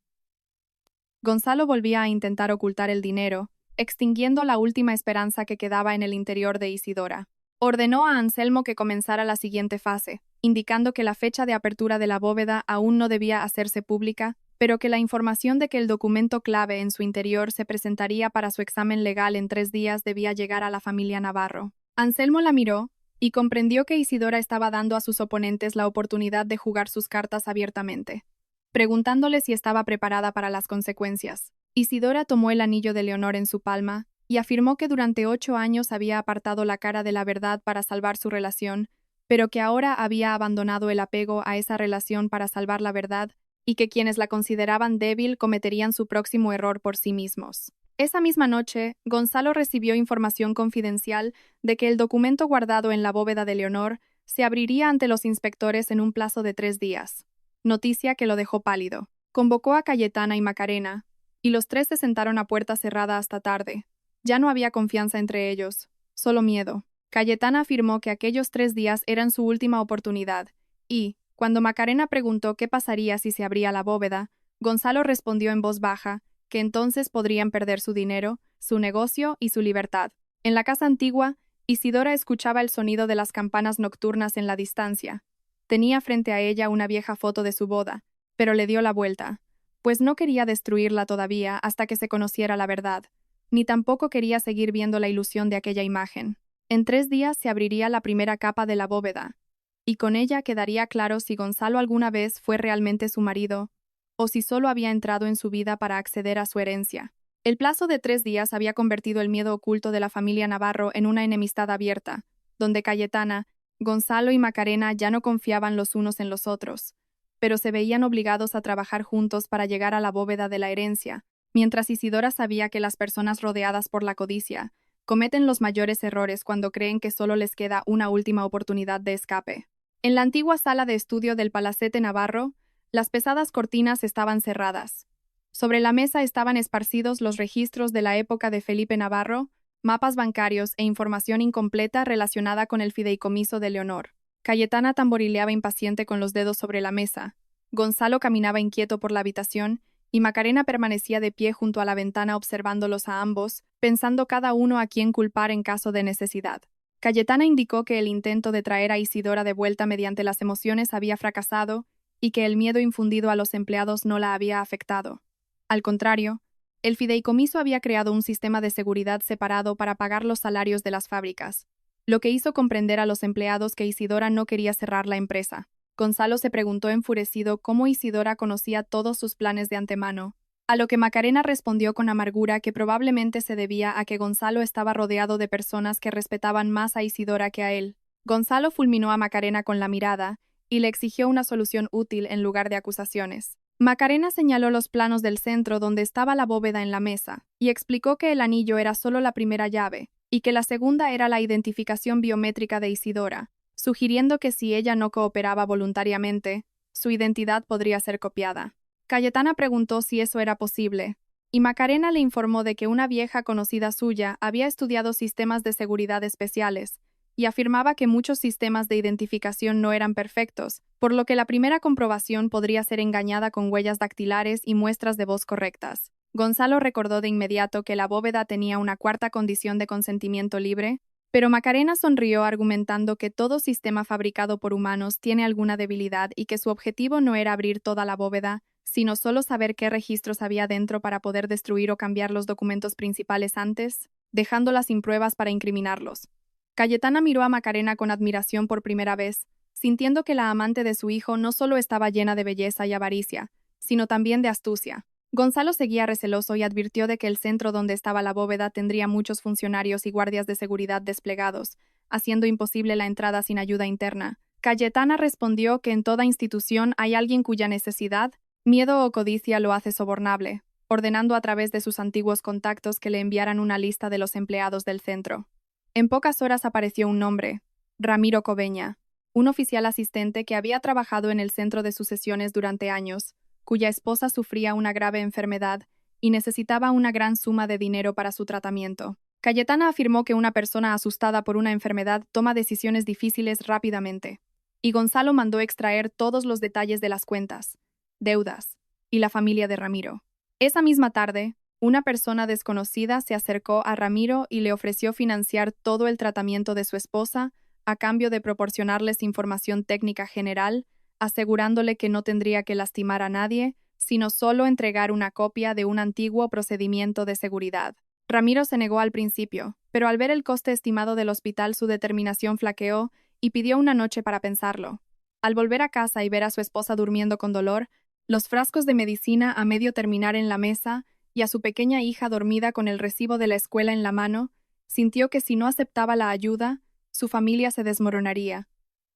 Gonzalo volvía a intentar ocultar el dinero, extinguiendo la última esperanza que quedaba en el interior de Isidora. Ordenó a Anselmo que comenzara la siguiente fase, indicando que la fecha de apertura de la bóveda aún no debía hacerse pública, pero que la información de que el documento clave en su interior se presentaría para su examen legal en 3 días debía llegar a la familia Navarro. Anselmo la miró y comprendió que Isidora estaba dando a sus oponentes la oportunidad de jugar sus cartas abiertamente, preguntándole si estaba preparada para las consecuencias. Isidora tomó el anillo de Leonor en su palma y afirmó que durante 8 años había apartado la cara de la verdad para salvar su relación, pero que ahora había abandonado el apego a esa relación para salvar la verdad y que quienes la consideraban débil cometerían su próximo error por sí mismos. Esa misma noche, Gonzalo recibió información confidencial de que el documento guardado en la bóveda de Leonor se abriría ante los inspectores en un plazo de 3 días, noticia que lo dejó pálido. Convocó a Cayetana y Macarena, y los 3 se sentaron a puerta cerrada hasta tarde. Ya no había confianza entre ellos, solo miedo. Cayetana afirmó que aquellos 3 días eran su última oportunidad, y, cuando Macarena preguntó qué pasaría si se abría la bóveda, Gonzalo respondió en voz baja que entonces podrían perder su dinero, su negocio y su libertad. En la casa antigua, Isidora escuchaba el sonido de las campanas nocturnas en la distancia. Tenía frente a ella una vieja foto de su boda, pero le dio la vuelta, pues no quería destruirla todavía hasta que se conociera la verdad. ni tampoco quería seguir viendo la ilusión de aquella imagen. En 3 días se abriría la primera capa de la bóveda, y con ella quedaría claro si Gonzalo alguna vez fue realmente su marido, o si solo había entrado en su vida para acceder a su herencia. El plazo de 3 días había convertido el miedo oculto de la familia Navarro en una enemistad abierta, donde Cayetana, Gonzalo y Macarena ya no confiaban los unos en los otros, pero se veían obligados a trabajar juntos para llegar a la bóveda de la herencia, mientras Isidora sabía que las personas rodeadas por la codicia cometen los mayores errores cuando creen que solo les queda una última oportunidad de escape. En la antigua sala de estudio del Palacete Navarro, las pesadas cortinas estaban cerradas. Sobre la mesa estaban esparcidos los registros de la época de Felipe Navarro, mapas bancarios e información incompleta relacionada con el fideicomiso de Leonor. Cayetana tamborileaba impaciente con los dedos sobre la mesa. Gonzalo caminaba inquieto por la habitación y Macarena permanecía de pie junto a la ventana observándolos a ambos, pensando cada uno a quién culpar en caso de necesidad. Cayetana indicó que el intento de traer a Isidora de vuelta mediante las emociones había fracasado y que el miedo infundido a los empleados no la había afectado. Al contrario, el fideicomiso había creado un sistema de seguridad separado para pagar los salarios de las fábricas, lo que hizo comprender a los empleados que Isidora no quería cerrar la empresa. Gonzalo se preguntó enfurecido cómo Isidora conocía todos sus planes de antemano, a lo que Macarena respondió con amargura que probablemente se debía a que Gonzalo estaba rodeado de personas que respetaban más a Isidora que a él. Gonzalo fulminó a Macarena con la mirada y le exigió una solución útil en lugar de acusaciones. Macarena señaló los planos del centro donde estaba la bóveda en la mesa y explicó que el anillo era solo la primera llave y que la segunda era la identificación biométrica de Isidora, sugiriendo que si ella no cooperaba voluntariamente, su identidad podría ser copiada. Cayetana preguntó si eso era posible, y Macarena le informó de que una vieja conocida suya había estudiado sistemas de seguridad especiales y afirmaba que muchos sistemas de identificación no eran perfectos, por lo que la primera comprobación podría ser engañada con huellas dactilares y muestras de voz correctas. Gonzalo recordó de inmediato que la bóveda tenía una cuarta condición de consentimiento libre, pero Macarena sonrió argumentando que todo sistema fabricado por humanos tiene alguna debilidad y que su objetivo no era abrir toda la bóveda, sino solo saber qué registros había dentro para poder destruir o cambiar los documentos principales antes, dejándolas sin pruebas para incriminarlos. Cayetana miró a Macarena con admiración por primera vez, sintiendo que la amante de su hijo no solo estaba llena de belleza y avaricia, sino también de astucia. Gonzalo seguía receloso y advirtió de que el centro donde estaba la bóveda tendría muchos funcionarios y guardias de seguridad desplegados, haciendo imposible la entrada sin ayuda interna. Cayetana respondió que en toda institución hay alguien cuya necesidad, miedo o codicia lo hace sobornable, ordenando a través de sus antiguos contactos que le enviaran una lista de los empleados del centro. En pocas horas apareció un nombre, Ramiro Cobeña, un oficial asistente que había trabajado en el centro de sucesiones durante años, cuya esposa sufría una grave enfermedad y necesitaba una gran suma de dinero para su tratamiento. Cayetana afirmó que una persona asustada por una enfermedad toma decisiones difíciles rápidamente, y Gonzalo mandó extraer todos los detalles de las cuentas, deudas y la familia de Ramiro. Esa misma tarde, una persona desconocida se acercó a Ramiro y le ofreció financiar todo el tratamiento de su esposa a cambio de proporcionarles información técnica general, asegurándole que no tendría que lastimar a nadie, sino solo entregar una copia de un antiguo procedimiento de seguridad. Ramiro se negó al principio, pero al ver el coste estimado del hospital su determinación flaqueó y pidió una noche para pensarlo. Al volver a casa y ver a su esposa durmiendo con dolor, los frascos de medicina a medio terminar en la mesa y a su pequeña hija dormida con el recibo de la escuela en la mano, sintió que si no aceptaba la ayuda, su familia se desmoronaría.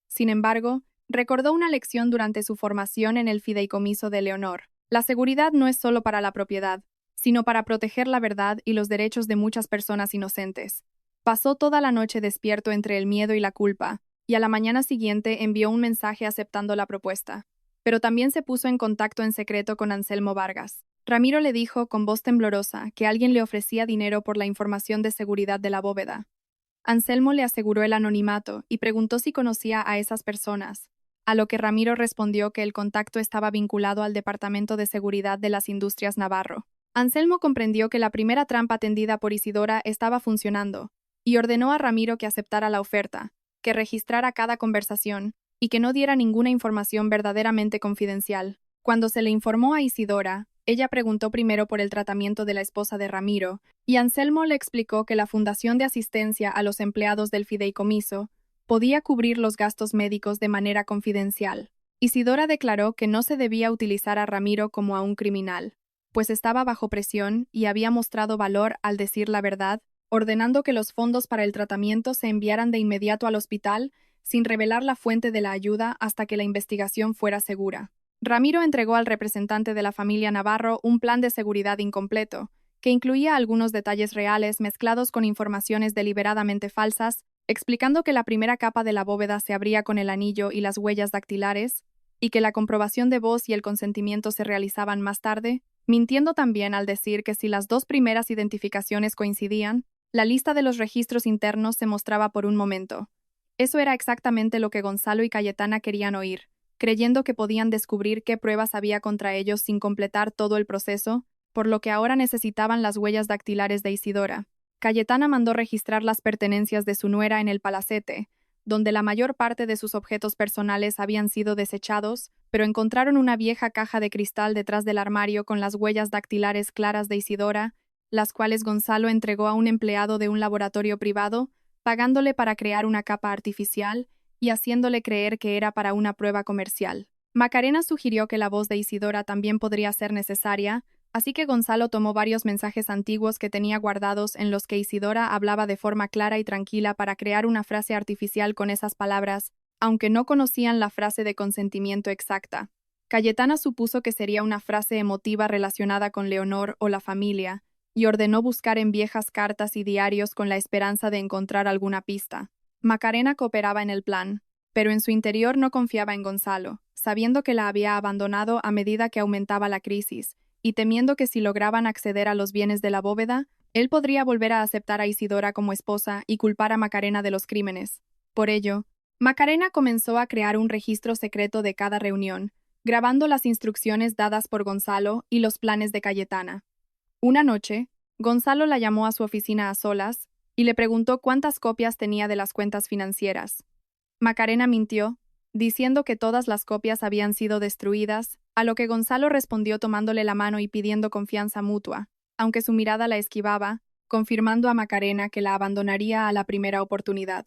Sin embargo, recordó una lección durante su formación en el fideicomiso de Leonor. La seguridad no es solo para la propiedad, sino para proteger la verdad y los derechos de muchas personas inocentes. Pasó toda la noche despierto entre el miedo y la culpa, y a la mañana siguiente envió un mensaje aceptando la propuesta. Pero también se puso en contacto en secreto con Anselmo Vargas. Ramiro le dijo con voz temblorosa que alguien le ofrecía dinero por la información de seguridad de la bóveda. Anselmo le aseguró el anonimato y preguntó si conocía a esas personas, a lo que Ramiro respondió que el contacto estaba vinculado al Departamento de Seguridad de las Industrias Navarro. Anselmo comprendió que la primera trampa tendida por Isidora estaba funcionando, y ordenó a Ramiro que aceptara la oferta, que registrara cada conversación y que no diera ninguna información verdaderamente confidencial. Cuando se le informó a Isidora, Ella preguntó primero por el tratamiento de la esposa de Ramiro, y Anselmo le explicó que la Fundación de Asistencia a los Empleados del Fideicomiso podía cubrir los gastos médicos de manera confidencial. Isidora declaró que no se debía utilizar a Ramiro como a un criminal, pues estaba bajo presión y había mostrado valor al decir la verdad, ordenando que los fondos para el tratamiento se enviaran de inmediato al hospital sin revelar la fuente de la ayuda hasta que la investigación fuera segura. Ramiro entregó al representante de la familia Navarro un plan de seguridad incompleto, que incluía algunos detalles reales mezclados con informaciones deliberadamente falsas, explicando que la primera capa de la bóveda se abría con el anillo y las huellas dactilares, y que la comprobación de voz y el consentimiento se realizaban más tarde, mintiendo también al decir que si las dos primeras identificaciones coincidían, la lista de los registros internos se mostraba por un momento. Eso era exactamente lo que Gonzalo y Cayetana querían oír, creyendo que podían descubrir qué pruebas había contra ellos sin completar todo el proceso, por lo que ahora necesitaban las huellas dactilares de Isidora. Cayetana mandó registrar las pertenencias de su nuera en el palacete, donde la mayor parte de sus objetos personales habían sido desechados, pero encontraron una vieja caja de cristal detrás del armario con las huellas dactilares claras de Isidora, las cuales Gonzalo entregó a un empleado de un laboratorio privado, pagándole para crear una capa artificial y haciéndole creer que era para una prueba comercial. Macarena sugirió que la voz de Isidora también podría ser necesaria, así que Gonzalo tomó varios mensajes antiguos que tenía guardados en los que Isidora hablaba de forma clara y tranquila para crear una frase artificial con esas palabras, aunque no conocían la frase de consentimiento exacta. Cayetana supuso que sería una frase emotiva relacionada con Leonor o la familia, y ordenó buscar en viejas cartas y diarios con la esperanza de encontrar alguna pista. Macarena cooperaba en el plan, pero en su interior no confiaba en Gonzalo, sabiendo que la había abandonado a medida que aumentaba la crisis, y temiendo que si lograban acceder a los bienes de la bóveda, él podría volver a aceptar a Isidora como esposa y culpar a Macarena de los crímenes. Por ello, Macarena comenzó a crear un registro secreto de cada reunión, grabando las instrucciones dadas por Gonzalo y los planes de Cayetana. Una noche, Gonzalo la llamó a su oficina a solas y le preguntó cuántas copias tenía de las cuentas financieras. Macarena mintió, diciendo que todas las copias habían sido destruidas, a lo que Gonzalo respondió tomándole la mano y pidiendo confianza mutua, aunque su mirada la esquivaba, confirmando a Macarena que la abandonaría a la primera oportunidad.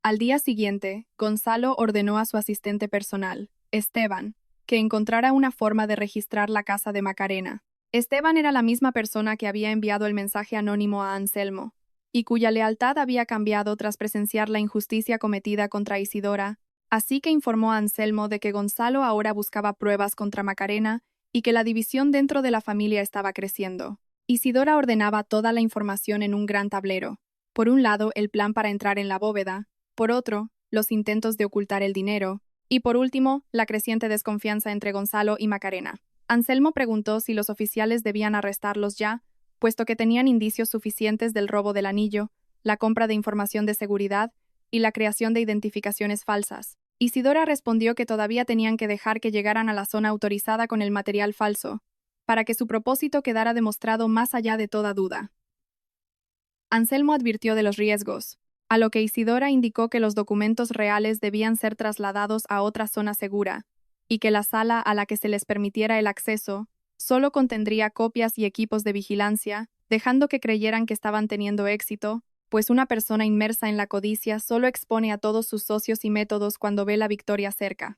Al día siguiente, Gonzalo ordenó a su asistente personal, Esteban, que encontrara una forma de registrar la casa de Macarena. Esteban era la misma persona que había enviado el mensaje anónimo a Anselmo, y cuya lealtad había cambiado tras presenciar la injusticia cometida contra Isidora, así que informó a Anselmo de que Gonzalo ahora buscaba pruebas contra Macarena y que la división dentro de la familia estaba creciendo. Isidora ordenaba toda la información en un gran tablero. Por un lado, el plan para entrar en la bóveda, por otro, los intentos de ocultar el dinero, y por último, la creciente desconfianza entre Gonzalo y Macarena. Anselmo preguntó si los oficiales debían arrestarlos ya, puesto que tenían indicios suficientes del robo del anillo, la compra de información de seguridad y la creación de identificaciones falsas. Isidora respondió que todavía tenían que dejar que llegaran a la zona autorizada con el material falso, para que su propósito quedara demostrado más allá de toda duda. Anselmo advirtió de los riesgos, a lo que Isidora indicó que los documentos reales debían ser trasladados a otra zona segura, y que la sala a la que se les permitiera el acceso solo contendría copias y equipos de vigilancia, dejando que creyeran que estaban teniendo éxito, pues una persona inmersa en la codicia solo expone a todos sus socios y métodos cuando ve la victoria cerca.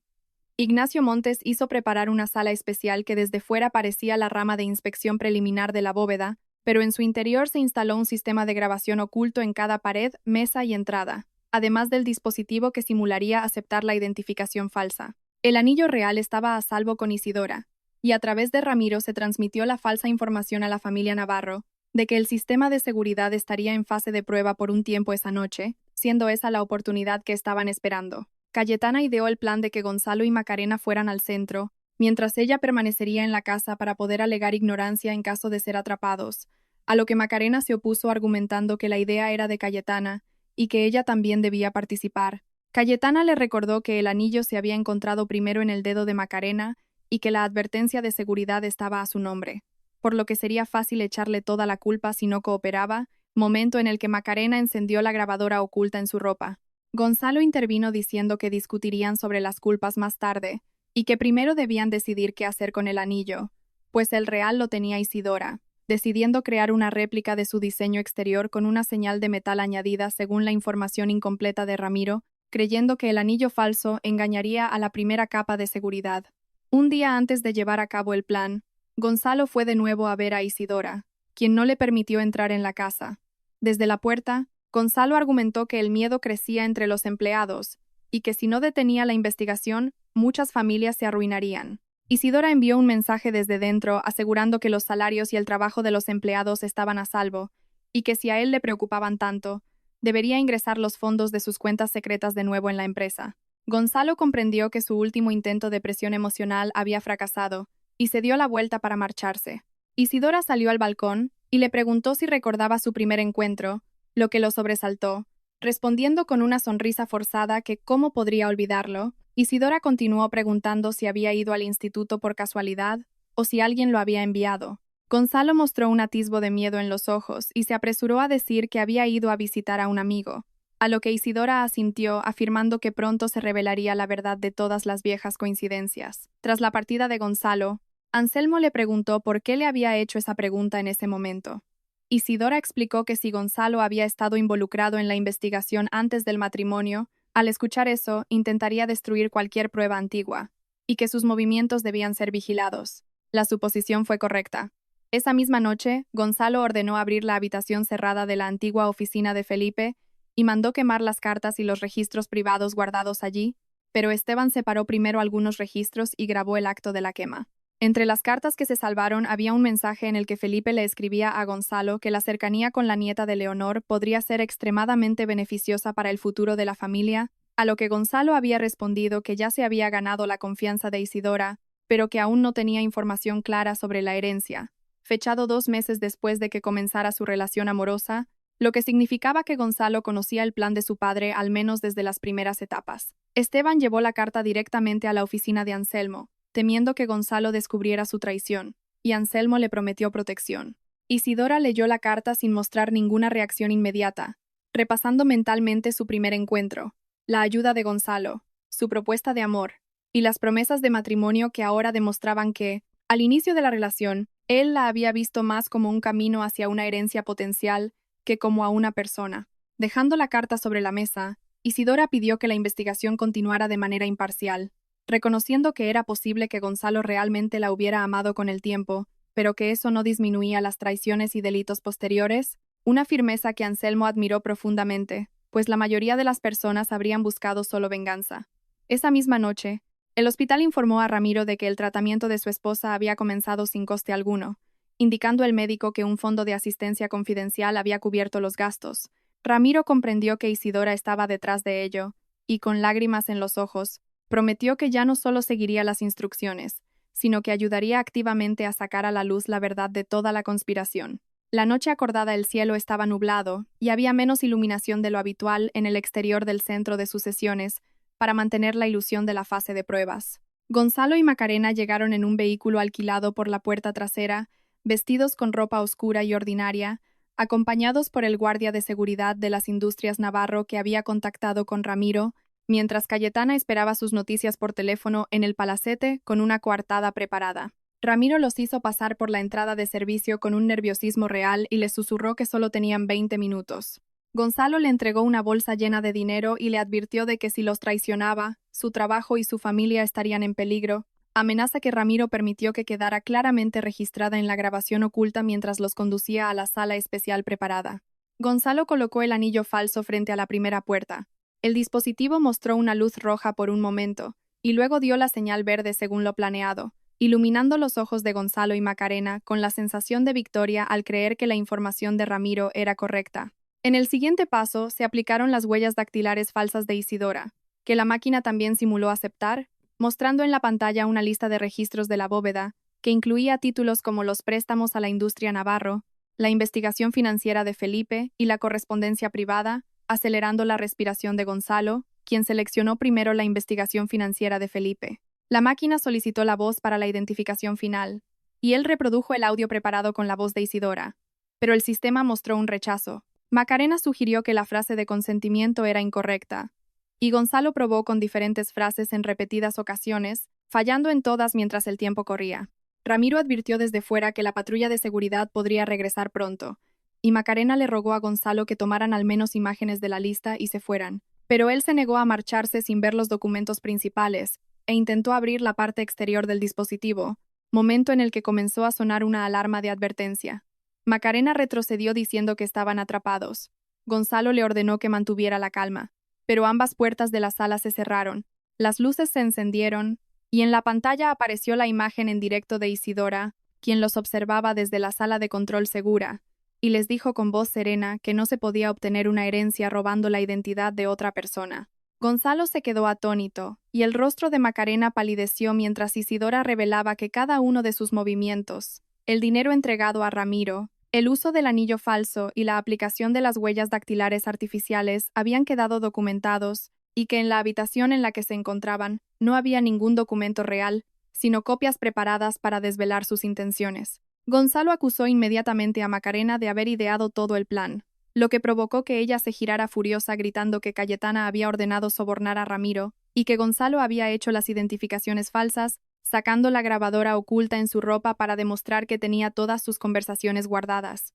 Ignacio Montes hizo preparar una sala especial que desde fuera parecía la rama de inspección preliminar de la bóveda, pero en su interior se instaló un sistema de grabación oculto en cada pared, mesa y entrada, además del dispositivo que simularía aceptar la identificación falsa. El anillo real estaba a salvo con Isidora, y a través de Ramiro se transmitió la falsa información a la familia Navarro de que el sistema de seguridad estaría en fase de prueba por un tiempo esa noche, siendo esa la oportunidad que estaban esperando. Cayetana ideó el plan de que Gonzalo y Macarena fueran al centro, mientras ella permanecería en la casa para poder alegar ignorancia en caso de ser atrapados, a lo que Macarena se opuso argumentando que la idea era de Cayetana y que ella también debía participar. Cayetana le recordó que el anillo se había encontrado primero en el dedo de Macarena y que la advertencia de seguridad estaba a su nombre, por lo que sería fácil echarle toda la culpa si no cooperaba, momento en el que Macarena encendió la grabadora oculta en su ropa. Gonzalo intervino diciendo que discutirían sobre las culpas más tarde, y que primero debían decidir qué hacer con el anillo, pues el real lo tenía Isidora, decidiendo crear una réplica de su diseño exterior con una señal de metal añadida según la información incompleta de Ramiro, creyendo que el anillo falso engañaría a la primera capa de seguridad. Un día antes de llevar a cabo el plan, Gonzalo fue de nuevo a ver a Isidora, quien no le permitió entrar en la casa. Desde la puerta, Gonzalo argumentó que el miedo crecía entre los empleados y que si no detenía la investigación, muchas familias se arruinarían. Isidora envió un mensaje desde dentro asegurando que los salarios y el trabajo de los empleados estaban a salvo y que si a él le preocupaban tanto, debería ingresar los fondos de sus cuentas secretas de nuevo en la empresa. Gonzalo comprendió que su último intento de presión emocional había fracasado y se dio la vuelta para marcharse. Isidora salió al balcón y le preguntó si recordaba su primer encuentro, lo que lo sobresaltó. Respondiendo con una sonrisa forzada que cómo podría olvidarlo, Isidora continuó preguntando si había ido al instituto por casualidad o si alguien lo había enviado. Gonzalo mostró un atisbo de miedo en los ojos y se apresuró a decir que había ido a visitar a un amigo, a lo que Isidora asintió afirmando que pronto se revelaría la verdad de todas las viejas coincidencias. Tras la partida de Gonzalo, Anselmo le preguntó por qué le había hecho esa pregunta en ese momento. Isidora explicó que si Gonzalo había estado involucrado en la investigación antes del matrimonio, al escuchar eso, intentaría destruir cualquier prueba antigua, y que sus movimientos debían ser vigilados. La suposición fue correcta. Esa misma noche, Gonzalo ordenó abrir la habitación cerrada de la antigua oficina de Felipe y mandó quemar las cartas y los registros privados guardados allí, pero Esteban separó primero algunos registros y grabó el acto de la quema. Entre las cartas que se salvaron había un mensaje en el que Felipe le escribía a Gonzalo que la cercanía con la nieta de Leonor podría ser extremadamente beneficiosa para el futuro de la familia, a lo que Gonzalo había respondido que ya se había ganado la confianza de Isidora, pero que aún no tenía información clara sobre la herencia, fechado 2 meses después de que comenzara su relación amorosa, lo que significaba que Gonzalo conocía el plan de su padre al menos desde las primeras etapas. Esteban llevó la carta directamente a la oficina de Anselmo, temiendo que Gonzalo descubriera su traición, y Anselmo le prometió protección. Isidora leyó la carta sin mostrar ninguna reacción inmediata, repasando mentalmente su primer encuentro, la ayuda de Gonzalo, su propuesta de amor, y las promesas de matrimonio que ahora demostraban que, al inicio de la relación, él la había visto más como un camino hacia una herencia potencial que como a una persona. Dejando la carta sobre la mesa, Isidora pidió que la investigación continuara de manera imparcial, reconociendo que era posible que Gonzalo realmente la hubiera amado con el tiempo, pero que eso no disminuía las traiciones y delitos posteriores, una firmeza que Anselmo admiró profundamente, pues la mayoría de las personas habrían buscado solo venganza. Esa misma noche, el hospital informó a Ramiro de que el tratamiento de su esposa había comenzado sin coste alguno, indicando el médico que un fondo de asistencia confidencial había cubierto los gastos. Ramiro comprendió que Isidora estaba detrás de ello, y con lágrimas en los ojos, prometió que ya no solo seguiría las instrucciones, sino que ayudaría activamente a sacar a la luz la verdad de toda la conspiración. La noche acordada el cielo estaba nublado y había menos iluminación de lo habitual en el exterior del centro de sucesiones para mantener la ilusión de la fase de pruebas. Gonzalo y Macarena llegaron en un vehículo alquilado por la puerta trasera, vestidos con ropa oscura y ordinaria, acompañados por el guardia de seguridad de las Industrias Navarro que había contactado con Ramiro, mientras Cayetana esperaba sus noticias por teléfono en el palacete con una coartada preparada. Ramiro los hizo pasar por la entrada de servicio con un nerviosismo real y les susurró que solo tenían 20 minutos. Gonzalo le entregó una bolsa llena de dinero y le advirtió de que si los traicionaba, su trabajo y su familia estarían en peligro, amenaza que Ramiro permitió que quedara claramente registrada en la grabación oculta mientras los conducía a la sala especial preparada. Gonzalo colocó el anillo falso frente a la primera puerta. El dispositivo mostró una luz roja por un momento, y luego dio la señal verde según lo planeado, iluminando los ojos de Gonzalo y Macarena con la sensación de victoria al creer que la información de Ramiro era correcta. En el siguiente paso se aplicaron las huellas dactilares falsas de Isidora, que la máquina también simuló aceptar, mostrando en la pantalla una lista de registros de la bóveda, que incluía títulos como los préstamos a la industria Navarro, la investigación financiera de Felipe y la correspondencia privada, acelerando la respiración de Gonzalo, quien seleccionó primero la investigación financiera de Felipe. La máquina solicitó la voz para la identificación final, y él reprodujo el audio preparado con la voz de Isidora, pero el sistema mostró un rechazo. Macarena sugirió que la frase de consentimiento era incorrecta, y Gonzalo probó con diferentes frases en repetidas ocasiones, fallando en todas mientras el tiempo corría. Ramiro advirtió desde fuera que la patrulla de seguridad podría regresar pronto, y Macarena le rogó a Gonzalo que tomaran al menos imágenes de la lista y se fueran. Pero él se negó a marcharse sin ver los documentos principales, e intentó abrir la parte exterior del dispositivo, momento en el que comenzó a sonar una alarma de advertencia. Macarena retrocedió diciendo que estaban atrapados. Gonzalo le ordenó que mantuviera la calma, pero ambas puertas de la sala se cerraron, las luces se encendieron, y en la pantalla apareció la imagen en directo de Isidora, quien los observaba desde la sala de control segura, y les dijo con voz serena que no se podía obtener una herencia robando la identidad de otra persona. Gonzalo se quedó atónito, y el rostro de Macarena palideció mientras Isidora revelaba que cada uno de sus movimientos, el dinero entregado a Ramiro, el uso del anillo falso y la aplicación de las huellas dactilares artificiales habían quedado documentados, y que en la habitación en la que se encontraban no había ningún documento real, sino copias preparadas para desvelar sus intenciones. Gonzalo acusó inmediatamente a Macarena de haber ideado todo el plan, lo que provocó que ella se girara furiosa gritando que Cayetana había ordenado sobornar a Ramiro y que Gonzalo había hecho las identificaciones falsas, sacando la grabadora oculta en su ropa para demostrar que tenía todas sus conversaciones guardadas.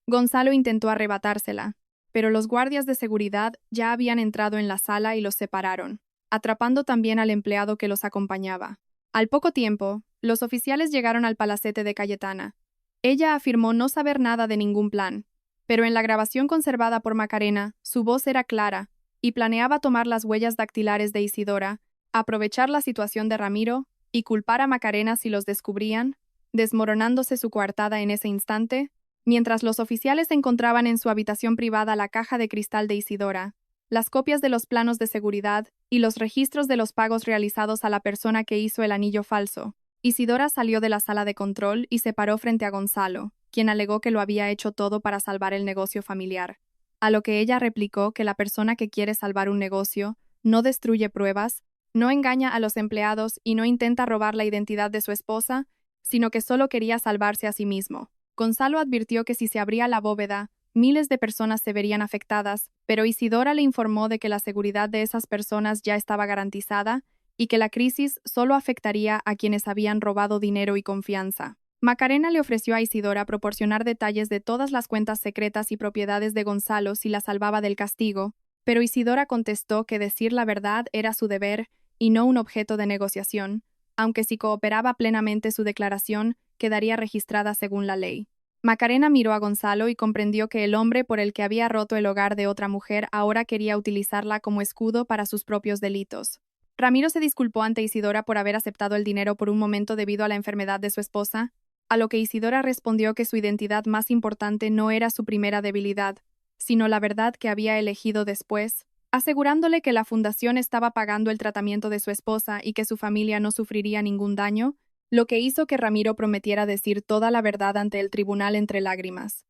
Gonzalo intentó arrebatársela, pero los guardias de seguridad ya habían entrado en la sala y los separaron, atrapando también al empleado que los acompañaba. Al poco tiempo, los oficiales llegaron al palacete de Cayetana. Ella afirmó no saber nada de ningún plan, pero en la grabación conservada por Macarena, su voz era clara, y planeaba tomar las huellas dactilares de Isidora, aprovechar la situación de Ramiro y culpar a Macarena si los descubrían, desmoronándose su coartada en ese instante. Mientras los oficiales encontraban en su habitación privada la caja de cristal de Isidora, las copias de los planos de seguridad y los registros de los pagos realizados a la persona que hizo el anillo falso, Isidora salió de la sala de control y se paró frente a Gonzalo, quien alegó que lo había hecho todo para salvar el negocio familiar. A lo que ella replicó que la persona que quiere salvar un negocio no destruye pruebas, no engaña a los empleados y no intenta robar la identidad de su esposa, sino que solo quería salvarse a sí mismo. Gonzalo advirtió que si se abría la bóveda, miles de personas se verían afectadas, pero Isidora le informó de que la seguridad de esas personas ya estaba garantizada y que la crisis solo afectaría a quienes habían robado dinero y confianza. Macarena le ofreció a Isidora proporcionar detalles de todas las cuentas secretas y propiedades de Gonzalo si la salvaba del castigo, pero Isidora contestó que decir la verdad era su deber y no un objeto de negociación, aunque si cooperaba plenamente su declaración quedaría registrada según la ley. Macarena miró a Gonzalo y comprendió que el hombre por el que había roto el hogar de otra mujer ahora quería utilizarla como escudo para sus propios delitos. Ramiro se disculpó ante Isidora por haber aceptado el dinero por un momento debido a la enfermedad de su esposa, a lo que Isidora respondió que su identidad más importante no era su primera debilidad, sino la verdad que había elegido después, asegurándole que la fundación estaba pagando el tratamiento de su esposa y que su familia no sufriría ningún daño, lo que hizo que Ramiro prometiera decir toda la verdad ante el tribunal entre lágrimas.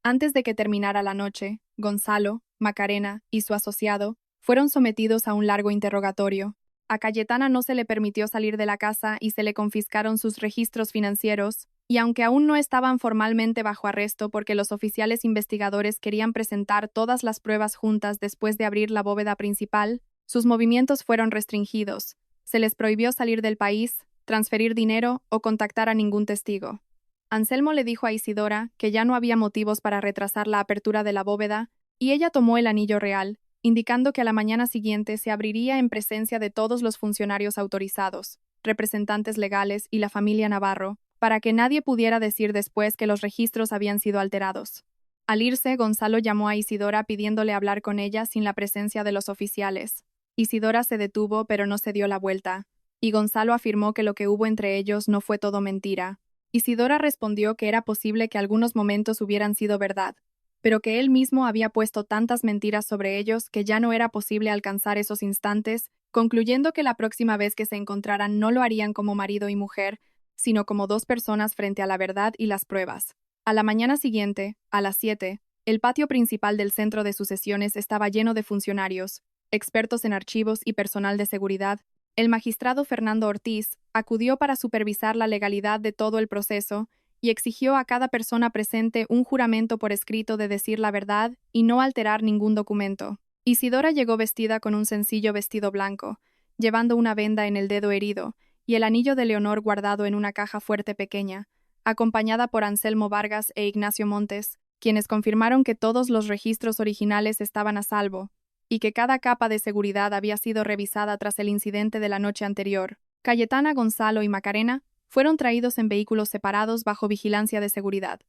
Antes de que terminara la noche, Gonzalo, Macarena y su asociado fueron sometidos a un largo interrogatorio. A Cayetana no se le permitió salir de la casa y se le confiscaron sus registros financieros, y aunque aún no estaban formalmente bajo arresto porque los oficiales investigadores querían presentar todas las pruebas juntas después de abrir la bóveda principal, sus movimientos fueron restringidos. Se les prohibió salir del país, transferir dinero o contactar a ningún testigo. Anselmo le dijo a Isidora que ya no había motivos para retrasar la apertura de la bóveda, y ella tomó el anillo real, indicando que a la mañana siguiente se abriría en presencia de todos los funcionarios autorizados, representantes legales y la familia Navarro, para que nadie pudiera decir después que los registros habían sido alterados. Al irse, Gonzalo llamó a Isidora pidiéndole hablar con ella sin la presencia de los oficiales. Isidora se detuvo pero no se dio la vuelta, y Gonzalo afirmó que lo que hubo entre ellos no fue todo mentira. Isidora respondió que era posible que algunos momentos hubieran sido verdad, pero que él mismo había puesto tantas mentiras sobre ellos que ya no era posible alcanzar esos instantes, concluyendo que la próxima vez que se encontraran no lo harían como marido y mujer, sino como dos personas frente a la verdad y las pruebas. A la mañana siguiente, a las 7, el patio principal del centro de sucesiones estaba lleno de funcionarios, expertos en archivos y personal de seguridad. El magistrado Fernando Ortiz acudió para supervisar la legalidad de todo el proceso y exigió a cada persona presente un juramento por escrito de decir la verdad y no alterar ningún documento. Isidora llegó vestida con un sencillo vestido blanco, llevando una venda en el dedo herido, y el anillo de Leonor guardado en una caja fuerte pequeña, acompañada por Anselmo Vargas e Ignacio Montes, quienes confirmaron que todos los registros originales estaban a salvo, y que cada capa de seguridad había sido revisada tras el incidente de la noche anterior. Cayetana, Gonzalo y Macarena fueron traídos en vehículos separados bajo vigilancia de seguridad.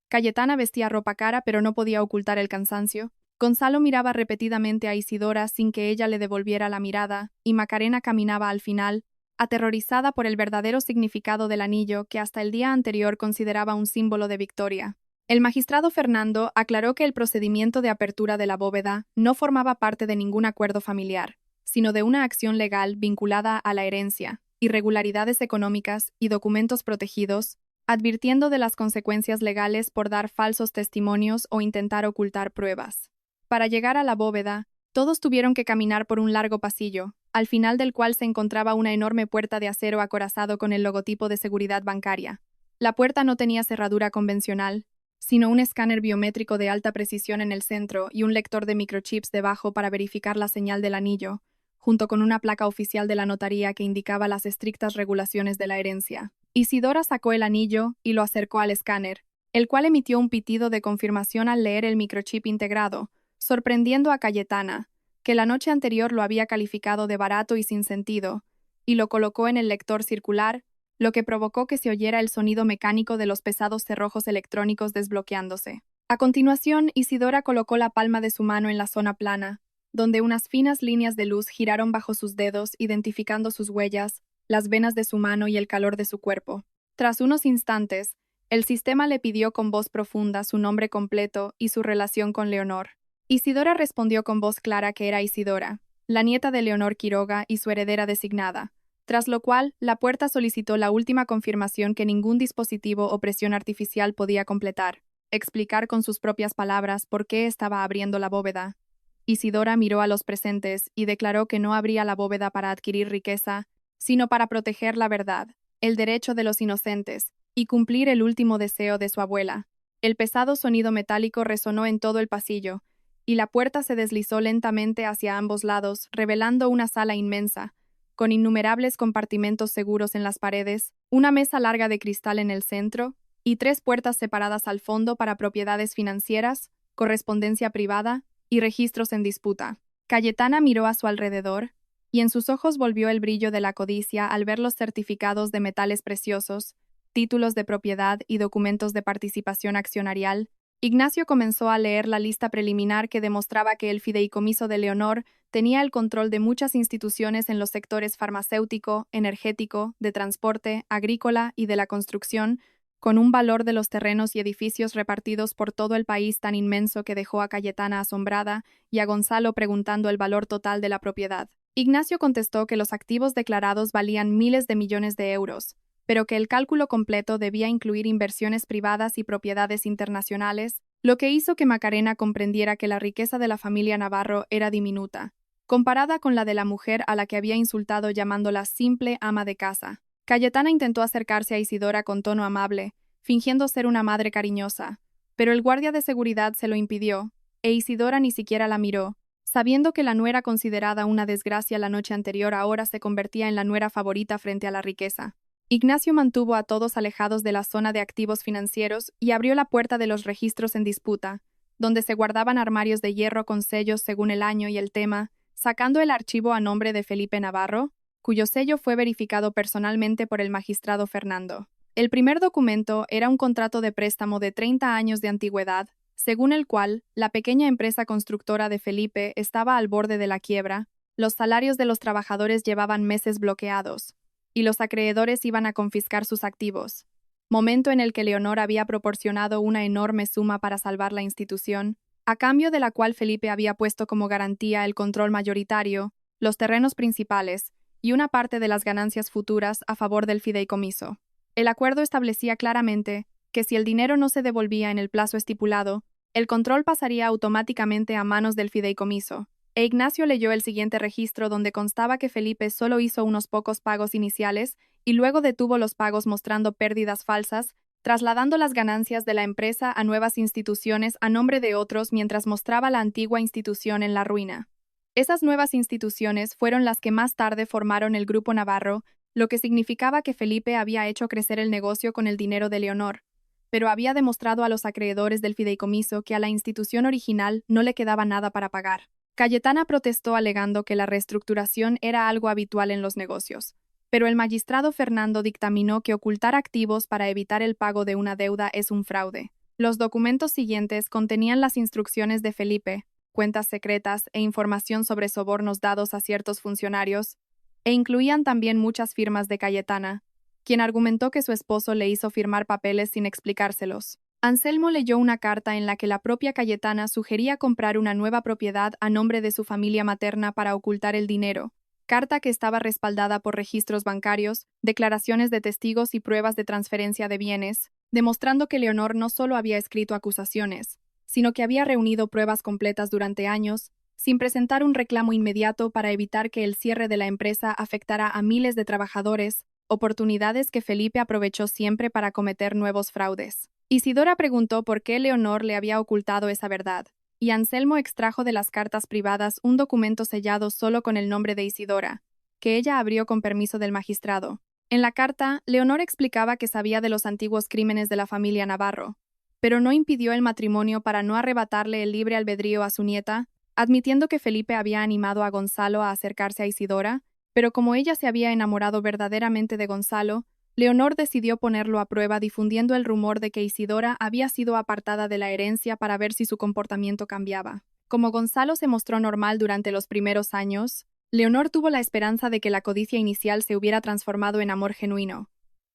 Cayetana vestía ropa cara pero no podía ocultar el cansancio. Gonzalo miraba repetidamente a Isidora sin que ella le devolviera la mirada, y Macarena caminaba al final, aterrorizada por el verdadero significado del anillo que hasta el día anterior consideraba un símbolo de victoria. El magistrado Fernando aclaró que el procedimiento de apertura de la bóveda no formaba parte de ningún acuerdo familiar, sino de una acción legal vinculada a la herencia, irregularidades económicas y documentos protegidos, advirtiendo de las consecuencias legales por dar falsos testimonios o intentar ocultar pruebas. Para llegar a la bóveda, todos tuvieron que caminar por un largo pasillo, al final del cual se encontraba una enorme puerta de acero acorazado con el logotipo de seguridad bancaria. La puerta no tenía cerradura convencional, sino un escáner biométrico de alta precisión en el centro y un lector de microchips debajo para verificar la señal del anillo, junto con una placa oficial de la notaría que indicaba las estrictas regulaciones de la herencia. Isidora sacó el anillo y lo acercó al escáner, el cual emitió un pitido de confirmación al leer el microchip integrado, sorprendiendo a Cayetana, que la noche anterior lo había calificado de barato y sin sentido, y lo colocó en el lector circular, lo que provocó que se oyera el sonido mecánico de los pesados cerrojos electrónicos desbloqueándose. A continuación, Isidora colocó la palma de su mano en la zona plana, donde unas finas líneas de luz giraron bajo sus dedos, identificando sus huellas, las venas de su mano y el calor de su cuerpo. Tras unos instantes, el sistema le pidió con voz profunda su nombre completo y su relación con Leonor. Isidora respondió con voz clara que era Isidora, la nieta de Leonor Quiroga y su heredera designada, tras lo cual la puerta solicitó la última confirmación que ningún dispositivo o presión artificial podía completar, explicar con sus propias palabras por qué estaba abriendo la bóveda. Isidora miró a los presentes y declaró que no abría la bóveda para adquirir riqueza, sino para proteger la verdad, el derecho de los inocentes, y cumplir el último deseo de su abuela. El pesado sonido metálico resonó en todo el pasillo, y la puerta se deslizó lentamente hacia ambos lados, revelando una sala inmensa, con innumerables compartimentos seguros en las paredes, una mesa larga de cristal en el centro, y 3 puertas separadas al fondo para propiedades financieras, correspondencia privada y registros en disputa. Cayetana miró a su alrededor, y en sus ojos volvió el brillo de la codicia al ver los certificados de metales preciosos, títulos de propiedad y documentos de participación accionarial. Ignacio comenzó a leer la lista preliminar que demostraba que el fideicomiso de Leonor tenía el control de muchas instituciones en los sectores farmacéutico, energético, de transporte, agrícola y de la construcción, con un valor de los terrenos y edificios repartidos por todo el país tan inmenso que dejó a Cayetana asombrada y a Gonzalo preguntando el valor total de la propiedad. Ignacio contestó que los activos declarados valían miles de millones de euros, pero que el cálculo completo debía incluir inversiones privadas y propiedades internacionales, lo que hizo que Macarena comprendiera que la riqueza de la familia Navarro era diminuta, comparada con la de la mujer a la que había insultado llamándola simple ama de casa. Cayetana intentó acercarse a Isidora con tono amable, fingiendo ser una madre cariñosa, pero el guardia de seguridad se lo impidió, e Isidora ni siquiera la miró, sabiendo que la nuera considerada una desgracia la noche anterior ahora se convertía en la nuera favorita frente a la riqueza. Ignacio mantuvo a todos alejados de la zona de activos financieros y abrió la puerta de los registros en disputa, donde se guardaban armarios de hierro con sellos según el año y el tema, sacando el archivo a nombre de Felipe Navarro, cuyo sello fue verificado personalmente por el magistrado Fernando. El primer documento era un contrato de préstamo de 30 años de antigüedad, según el cual la pequeña empresa constructora de Felipe estaba al borde de la quiebra, los salarios de los trabajadores llevaban meses bloqueados, y los acreedores iban a confiscar sus activos, momento en el que Leonor había proporcionado una enorme suma para salvar la institución, a cambio de la cual Felipe había puesto como garantía el control mayoritario, los terrenos principales y una parte de las ganancias futuras a favor del fideicomiso. El acuerdo establecía claramente que si el dinero no se devolvía en el plazo estipulado, el control pasaría automáticamente a manos del fideicomiso. E Ignacio leyó el siguiente registro donde constaba que Felipe solo hizo unos pocos pagos iniciales y luego detuvo los pagos mostrando pérdidas falsas, trasladando las ganancias de la empresa a nuevas instituciones a nombre de otros mientras mostraba la antigua institución en la ruina. Esas nuevas instituciones fueron las que más tarde formaron el Grupo Navarro, lo que significaba que Felipe había hecho crecer el negocio con el dinero de Leonor, pero había demostrado a los acreedores del fideicomiso que a la institución original no le quedaba nada para pagar. Cayetana protestó alegando que la reestructuración era algo habitual en los negocios, pero el magistrado Fernando dictaminó que ocultar activos para evitar el pago de una deuda es un fraude. Los documentos siguientes contenían las instrucciones de Felipe, cuentas secretas e información sobre sobornos dados a ciertos funcionarios, e incluían también muchas firmas de Cayetana, quien argumentó que su esposo le hizo firmar papeles sin explicárselos. Anselmo leyó una carta en la que la propia Cayetana sugería comprar una nueva propiedad a nombre de su familia materna para ocultar el dinero, carta que estaba respaldada por registros bancarios, declaraciones de testigos y pruebas de transferencia de bienes, demostrando que Leonor no solo había escrito acusaciones, sino que había reunido pruebas completas durante años, sin presentar un reclamo inmediato para evitar que el cierre de la empresa afectara a miles de trabajadores, oportunidades que Felipe aprovechó siempre para cometer nuevos fraudes. Isidora preguntó por qué Leonor le había ocultado esa verdad, y Anselmo extrajo de las cartas privadas un documento sellado solo con el nombre de Isidora, que ella abrió con permiso del magistrado. En la carta, Leonor explicaba que sabía de los antiguos crímenes de la familia Navarro, pero no impidió el matrimonio para no arrebatarle el libre albedrío a su nieta, admitiendo que Felipe había animado a Gonzalo a acercarse a Isidora, pero como ella se había enamorado verdaderamente de Gonzalo, Leonor decidió ponerlo a prueba difundiendo el rumor de que Isidora había sido apartada de la herencia para ver si su comportamiento cambiaba. Como Gonzalo se mostró normal durante los primeros años, Leonor tuvo la esperanza de que la codicia inicial se hubiera transformado en amor genuino.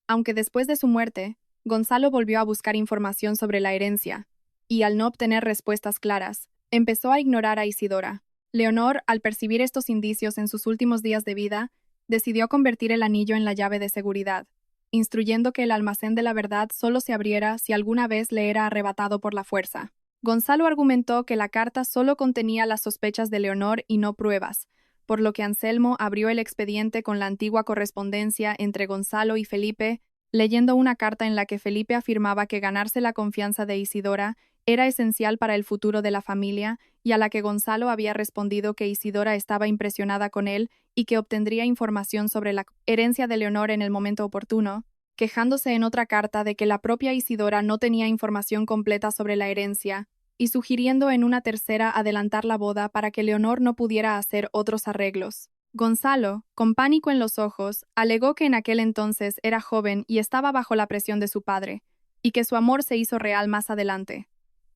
Aunque después de su muerte, Gonzalo volvió a buscar información sobre la herencia, y al no obtener respuestas claras, empezó a ignorar a Isidora. Leonor, al percibir estos indicios en sus últimos días de vida, decidió convertir el anillo en la llave de seguridad, instruyendo que el almacén de la verdad solo se abriera si alguna vez le era arrebatado por la fuerza. Gonzalo argumentó que la carta solo contenía las sospechas de Leonor y no pruebas, por lo que Anselmo abrió el expediente con la antigua correspondencia entre Gonzalo y Felipe, leyendo una carta en la que Felipe afirmaba que ganarse la confianza de Isidora era esencial para el futuro de la familia y a la que Gonzalo había respondido que Isidora estaba impresionada con él y que obtendría información sobre la herencia de Leonor en el momento oportuno, quejándose en otra carta de que la propia Isidora no tenía información completa sobre la herencia y sugiriendo en una tercera adelantar la boda para que Leonor no pudiera hacer otros arreglos. Gonzalo, con pánico en los ojos, alegó que en aquel entonces era joven y estaba bajo la presión de su padre, y que su amor se hizo real más adelante.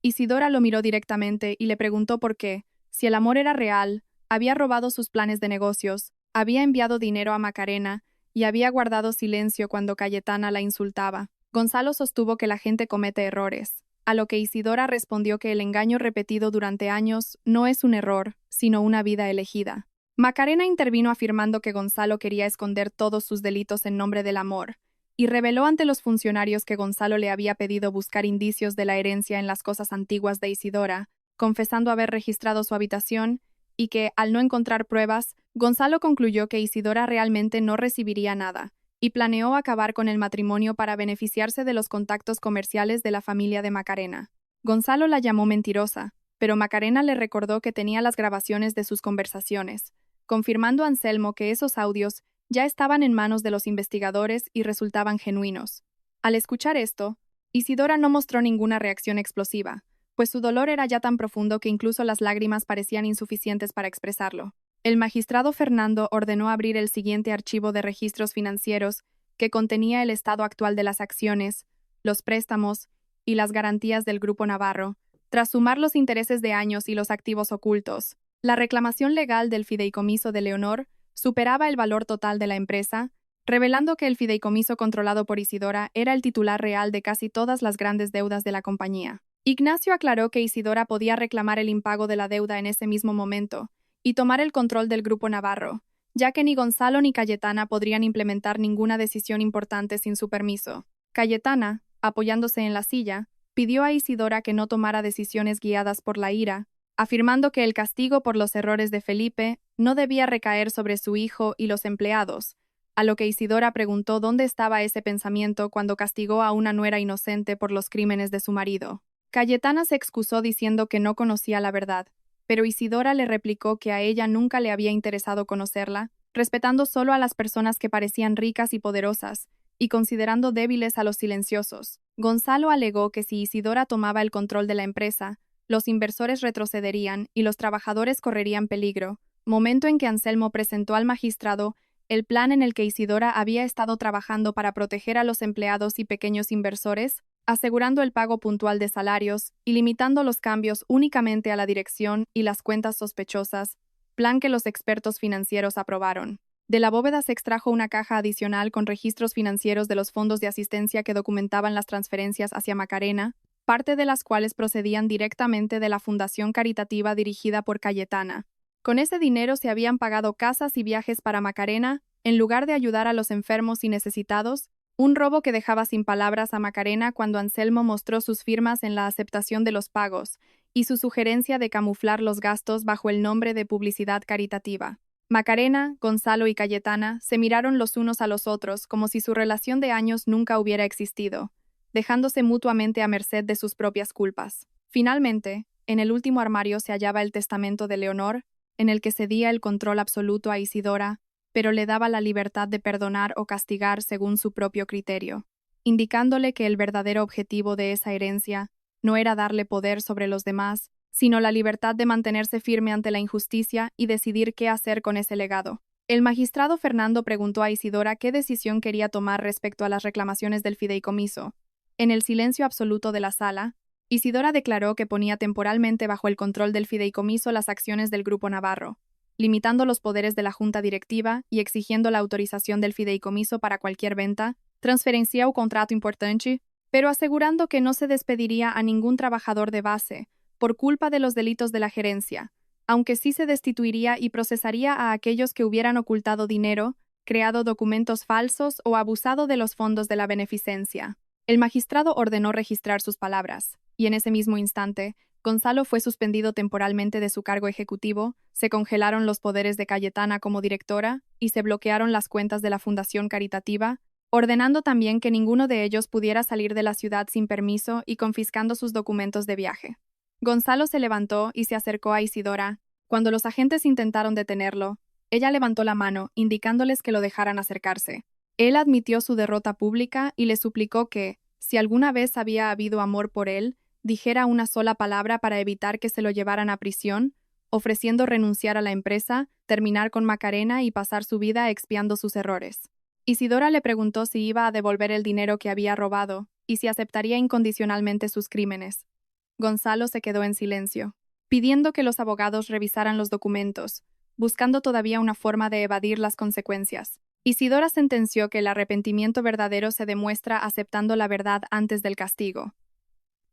Isidora lo miró directamente y le preguntó por qué, si el amor era real, había robado sus planes de negocios, había enviado dinero a Macarena y había guardado silencio cuando Cayetana la insultaba. Gonzalo sostuvo que la gente comete errores, a lo que Isidora respondió que el engaño repetido durante años no es un error, sino una vida elegida. Macarena intervino afirmando que Gonzalo quería esconder todos sus delitos en nombre del amor, y reveló ante los funcionarios que Gonzalo le había pedido buscar indicios de la herencia en las cosas antiguas de Isidora, confesando haber registrado su habitación, y que, al no encontrar pruebas, Gonzalo concluyó que Isidora realmente no recibiría nada, y planeó acabar con el matrimonio para beneficiarse de los contactos comerciales de la familia de Macarena. Gonzalo la llamó mentirosa, pero Macarena le recordó que tenía las grabaciones de sus conversaciones, confirmando a Anselmo que esos audios ya estaban en manos de los investigadores y resultaban genuinos. Al escuchar esto, Isidora no mostró ninguna reacción explosiva, pues su dolor era ya tan profundo que incluso las lágrimas parecían insuficientes para expresarlo. El magistrado Fernando ordenó abrir el siguiente archivo de registros financieros que contenía el estado actual de las acciones, los préstamos y las garantías del Grupo Navarro, tras sumar los intereses de años y los activos ocultos. La reclamación legal del fideicomiso de Leonor superaba el valor total de la empresa, revelando que el fideicomiso controlado por Isidora era el titular real de casi todas las grandes deudas de la compañía. Ignacio aclaró que Isidora podía reclamar el impago de la deuda en ese mismo momento y tomar el control del Grupo Navarro, ya que ni Gonzalo ni Cayetana podrían implementar ninguna decisión importante sin su permiso. Cayetana, apoyándose en la silla, pidió a Isidora que no tomara decisiones guiadas por la ira, afirmando que el castigo por los errores de Felipe no debía recaer sobre su hijo y los empleados, a lo que Isidora preguntó dónde estaba ese pensamiento cuando castigó a una nuera inocente por los crímenes de su marido. Cayetana se excusó diciendo que no conocía la verdad, pero Isidora le replicó que a ella nunca le había interesado conocerla, respetando solo a las personas que parecían ricas y poderosas, y considerando débiles a los silenciosos. Gonzalo alegó que si Isidora tomaba el control de la empresa, los inversores retrocederían y los trabajadores correrían peligro, momento en que Anselmo presentó al magistrado el plan en el que Isidora había estado trabajando para proteger a los empleados y pequeños inversores, asegurando el pago puntual de salarios y limitando los cambios únicamente a la dirección y las cuentas sospechosas, plan que los expertos financieros aprobaron. De la bóveda se extrajo una caja adicional con registros financieros de los fondos de asistencia que documentaban las transferencias hacia Macarena, parte de las cuales procedían directamente de la fundación caritativa dirigida por Cayetana. Con ese dinero se habían pagado casas y viajes para Macarena, en lugar de ayudar a los enfermos y necesitados, un robo que dejaba sin palabras a Macarena cuando Anselmo mostró sus firmas en la aceptación de los pagos y su sugerencia de camuflar los gastos bajo el nombre de publicidad caritativa. Macarena, Gonzalo y Cayetana se miraron los unos a los otros como si su relación de años nunca hubiera existido, dejándose mutuamente a merced de sus propias culpas. Finalmente, en el último armario se hallaba el testamento de Leonor, en el que cedía el control absoluto a Isidora, pero le daba la libertad de perdonar o castigar según su propio criterio, indicándole que el verdadero objetivo de esa herencia no era darle poder sobre los demás, sino la libertad de mantenerse firme ante la injusticia y decidir qué hacer con ese legado. El magistrado Fernando preguntó a Isidora qué decisión quería tomar respecto a las reclamaciones del fideicomiso. En el silencio absoluto de la sala, Isidora declaró que ponía temporalmente bajo el control del fideicomiso las acciones del Grupo Navarro, limitando los poderes de la junta directiva y exigiendo la autorización del fideicomiso para cualquier venta, transferencia o contrato importante, pero asegurando que no se despediría a ningún trabajador de base por culpa de los delitos de la gerencia, aunque sí se destituiría y procesaría a aquellos que hubieran ocultado dinero, creado documentos falsos o abusado de los fondos de la beneficencia. El magistrado ordenó registrar sus palabras, y en ese mismo instante, Gonzalo fue suspendido temporalmente de su cargo ejecutivo, se congelaron los poderes de Cayetana como directora y se bloquearon las cuentas de la Fundación Caritativa, ordenando también que ninguno de ellos pudiera salir de la ciudad sin permiso y confiscando sus documentos de viaje. Gonzalo se levantó y se acercó a Isidora. Cuando los agentes intentaron detenerlo, ella levantó la mano, indicándoles que lo dejaran acercarse. Él admitió su derrota pública y le suplicó que, si alguna vez había habido amor por él, dijera una sola palabra para evitar que se lo llevaran a prisión, ofreciendo renunciar a la empresa, terminar con Macarena y pasar su vida expiando sus errores. Isidora le preguntó si iba a devolver el dinero que había robado y si aceptaría incondicionalmente sus crímenes. Gonzalo se quedó en silencio, pidiendo que los abogados revisaran los documentos, buscando todavía una forma de evadir las consecuencias. Isidora sentenció que el arrepentimiento verdadero se demuestra aceptando la verdad antes del castigo,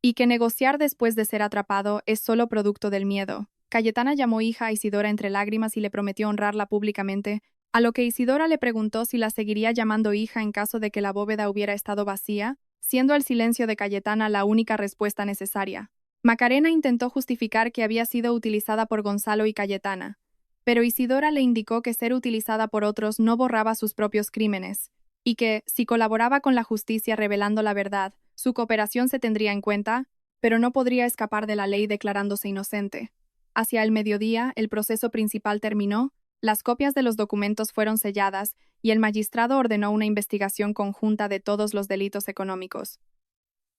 y que negociar después de ser atrapado es solo producto del miedo. Cayetana llamó hija a Isidora entre lágrimas y le prometió honrarla públicamente, a lo que Isidora le preguntó si la seguiría llamando hija en caso de que la bóveda hubiera estado vacía, siendo el silencio de Cayetana la única respuesta necesaria. Macarena intentó justificar que había sido utilizada por Gonzalo y Cayetana, pero Isidora le indicó que ser utilizada por otros no borraba sus propios crímenes, y que, si colaboraba con la justicia revelando la verdad, su cooperación se tendría en cuenta, pero no podría escapar de la ley declarándose inocente. Hacia el mediodía, el proceso principal terminó, las copias de los documentos fueron selladas y el magistrado ordenó una investigación conjunta de todos los delitos económicos.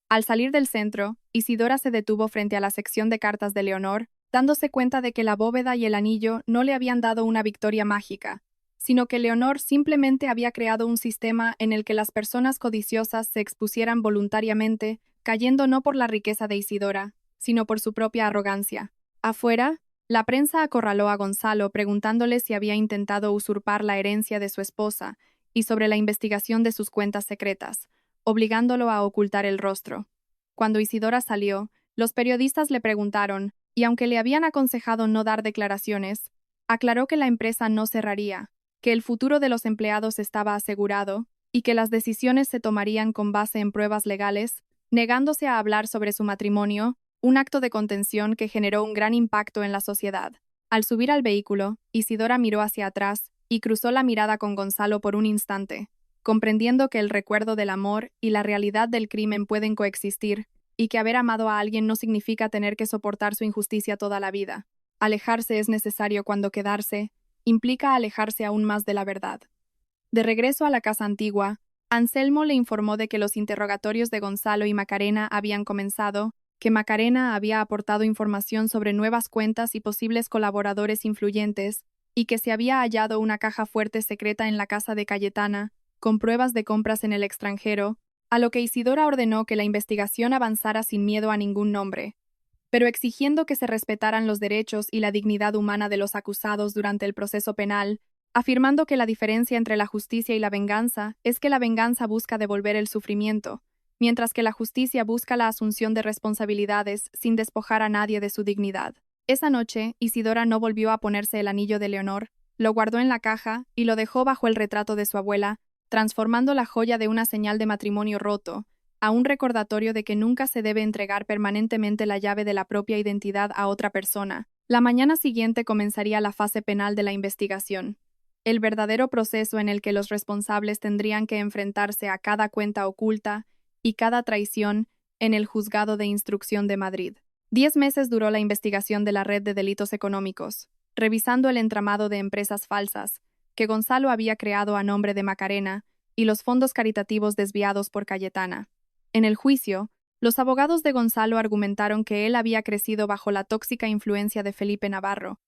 Al salir del centro, Isidora se detuvo frente a la sección de cartas de Leonor, dándose cuenta de que la bóveda y el anillo no le habían dado una victoria mágica, sino que Leonor simplemente había creado un sistema en el que las personas codiciosas se expusieran voluntariamente, cayendo no por la riqueza de Isidora, sino por su propia arrogancia. Afuera, la prensa acorraló a Gonzalo preguntándole si había intentado usurpar la herencia de su esposa y sobre la investigación de sus cuentas secretas, obligándolo a ocultar el rostro. Cuando Isidora salió, los periodistas le preguntaron, y aunque le habían aconsejado no dar declaraciones, aclaró que la empresa no cerraría, que el futuro de los empleados estaba asegurado y que las decisiones se tomarían con base en pruebas legales, negándose a hablar sobre su matrimonio, un acto de contención que generó un gran impacto en la sociedad. Al subir al vehículo, Isidora miró hacia atrás y cruzó la mirada con Gonzalo por un instante, comprendiendo que el recuerdo del amor y la realidad del crimen pueden coexistir, y que haber amado a alguien no significa tener que soportar su injusticia toda la vida. Alejarse es necesario cuando quedarse, implica alejarse aún más de la verdad. De regreso a la casa antigua, Anselmo le informó de que los interrogatorios de Gonzalo y Macarena habían comenzado, que Macarena había aportado información sobre nuevas cuentas y posibles colaboradores influyentes, y que se había hallado una caja fuerte secreta en la casa de Cayetana, con pruebas de compras en el extranjero, a lo que Isidora ordenó que la investigación avanzara sin miedo a ningún nombre, pero exigiendo que se respetaran los derechos y la dignidad humana de los acusados durante el proceso penal, afirmando que la diferencia entre la justicia y la venganza es que la venganza busca devolver el sufrimiento, mientras que la justicia busca la asunción de responsabilidades sin despojar a nadie de su dignidad. Esa noche, Isidora no volvió a ponerse el anillo de Leonor, lo guardó en la caja y lo dejó bajo el retrato de su abuela, transformando la joya de una señal de matrimonio roto a un recordatorio de que nunca se debe entregar permanentemente la llave de la propia identidad a otra persona. La mañana siguiente comenzaría la fase penal de la investigación, el verdadero proceso en el que los responsables tendrían que enfrentarse a cada cuenta oculta y cada traición en el Juzgado de Instrucción de Madrid. 10 meses duró la investigación de la red de delitos económicos, revisando el entramado de empresas falsas que Gonzalo había creado a nombre de Macarena y los fondos caritativos desviados por Cayetana. En el juicio, los abogados de Gonzalo argumentaron que él había crecido bajo la tóxica influencia de Felipe Navarro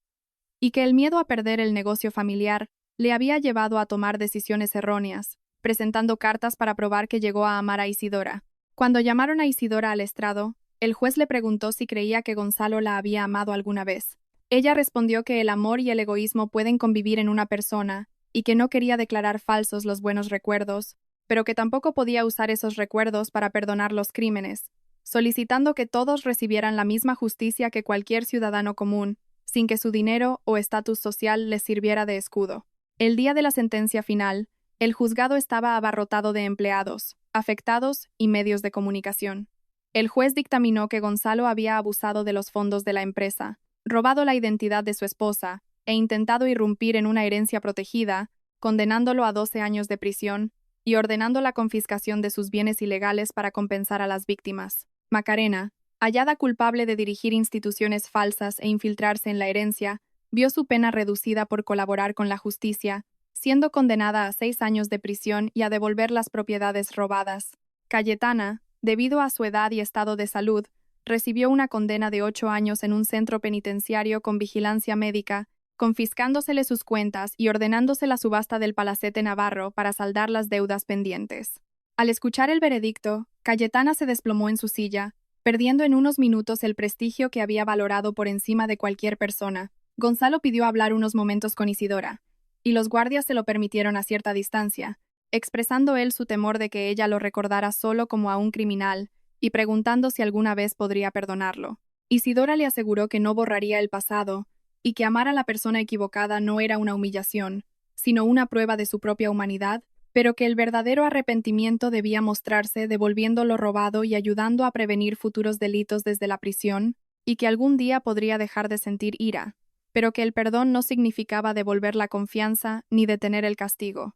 y que el miedo a perder el negocio familiar le había llevado a tomar decisiones erróneas, presentando cartas para probar que llegó a amar a Isidora. Cuando llamaron a Isidora al estrado, el juez le preguntó si creía que Gonzalo la había amado alguna vez. Ella respondió que el amor y el egoísmo pueden convivir en una persona y que no quería declarar falsos los buenos recuerdos, pero que tampoco podía usar esos recuerdos para perdonar los crímenes, solicitando que todos recibieran la misma justicia que cualquier ciudadano común, sin que su dinero o estatus social les sirviera de escudo. El día de la sentencia final, el juzgado estaba abarrotado de empleados, afectados y medios de comunicación. El juez dictaminó que Gonzalo había abusado de los fondos de la empresa, robado la identidad de su esposa e intentado irrumpir en una herencia protegida, condenándolo a 12 años de prisión y ordenando la confiscación de sus bienes ilegales para compensar a las víctimas. Macarena, hallada culpable de dirigir instituciones falsas e infiltrarse en la herencia, vio su pena reducida por colaborar con la justicia, siendo condenada a 6 años de prisión y a devolver las propiedades robadas. Cayetana, debido a su edad y estado de salud, recibió una condena de 8 años en un centro penitenciario con vigilancia médica, confiscándosele sus cuentas y ordenándose la subasta del palacete Navarro para saldar las deudas pendientes. Al escuchar el veredicto, Cayetana se desplomó en su silla, perdiendo en unos minutos el prestigio que había valorado por encima de cualquier persona. Gonzalo pidió hablar unos momentos con Isidora, y los guardias se lo permitieron a cierta distancia, expresando él su temor de que ella lo recordara solo como a un criminal y preguntando si alguna vez podría perdonarlo. Isidora le aseguró que no borraría el pasado y que amar a la persona equivocada no era una humillación, sino una prueba de su propia humanidad, pero que el verdadero arrepentimiento debía mostrarse devolviendo lo robado y ayudando a prevenir futuros delitos desde la prisión, y que algún día podría dejar de sentir ira, pero que el perdón no significaba devolver la confianza ni detener el castigo.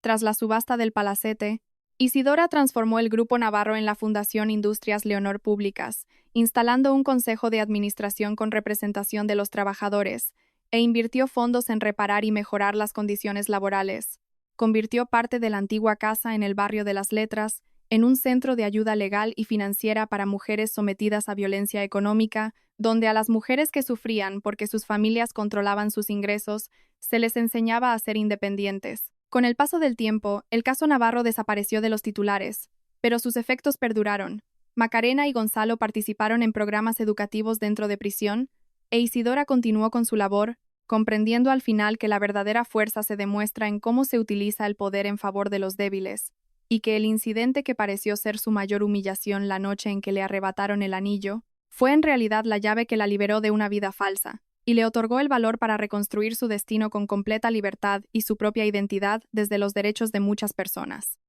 Tras la subasta del palacete, Isidora transformó el Grupo Navarro en la Fundación Industrias Leonor Públicas, instalando un consejo de administración con representación de los trabajadores, e invirtió fondos en reparar y mejorar las condiciones laborales. Convirtió parte de la antigua casa en el barrio de las Letras en un centro de ayuda legal y financiera para mujeres sometidas a violencia económica, donde a las mujeres que sufrían porque sus familias controlaban sus ingresos, se les enseñaba a ser independientes. Con el paso del tiempo, el caso Navarro desapareció de los titulares, pero sus efectos perduraron. Macarena y Gonzalo participaron en programas educativos dentro de prisión, e Isidora continuó con su labor, comprendiendo al final que la verdadera fuerza se demuestra en cómo se utiliza el poder en favor de los débiles, y que el incidente que pareció ser su mayor humillación la noche en que le arrebataron el anillo, fue en realidad la llave que la liberó de una vida falsa, y le otorgó el valor para reconstruir su destino con completa libertad y su propia identidad desde los derechos de muchas personas.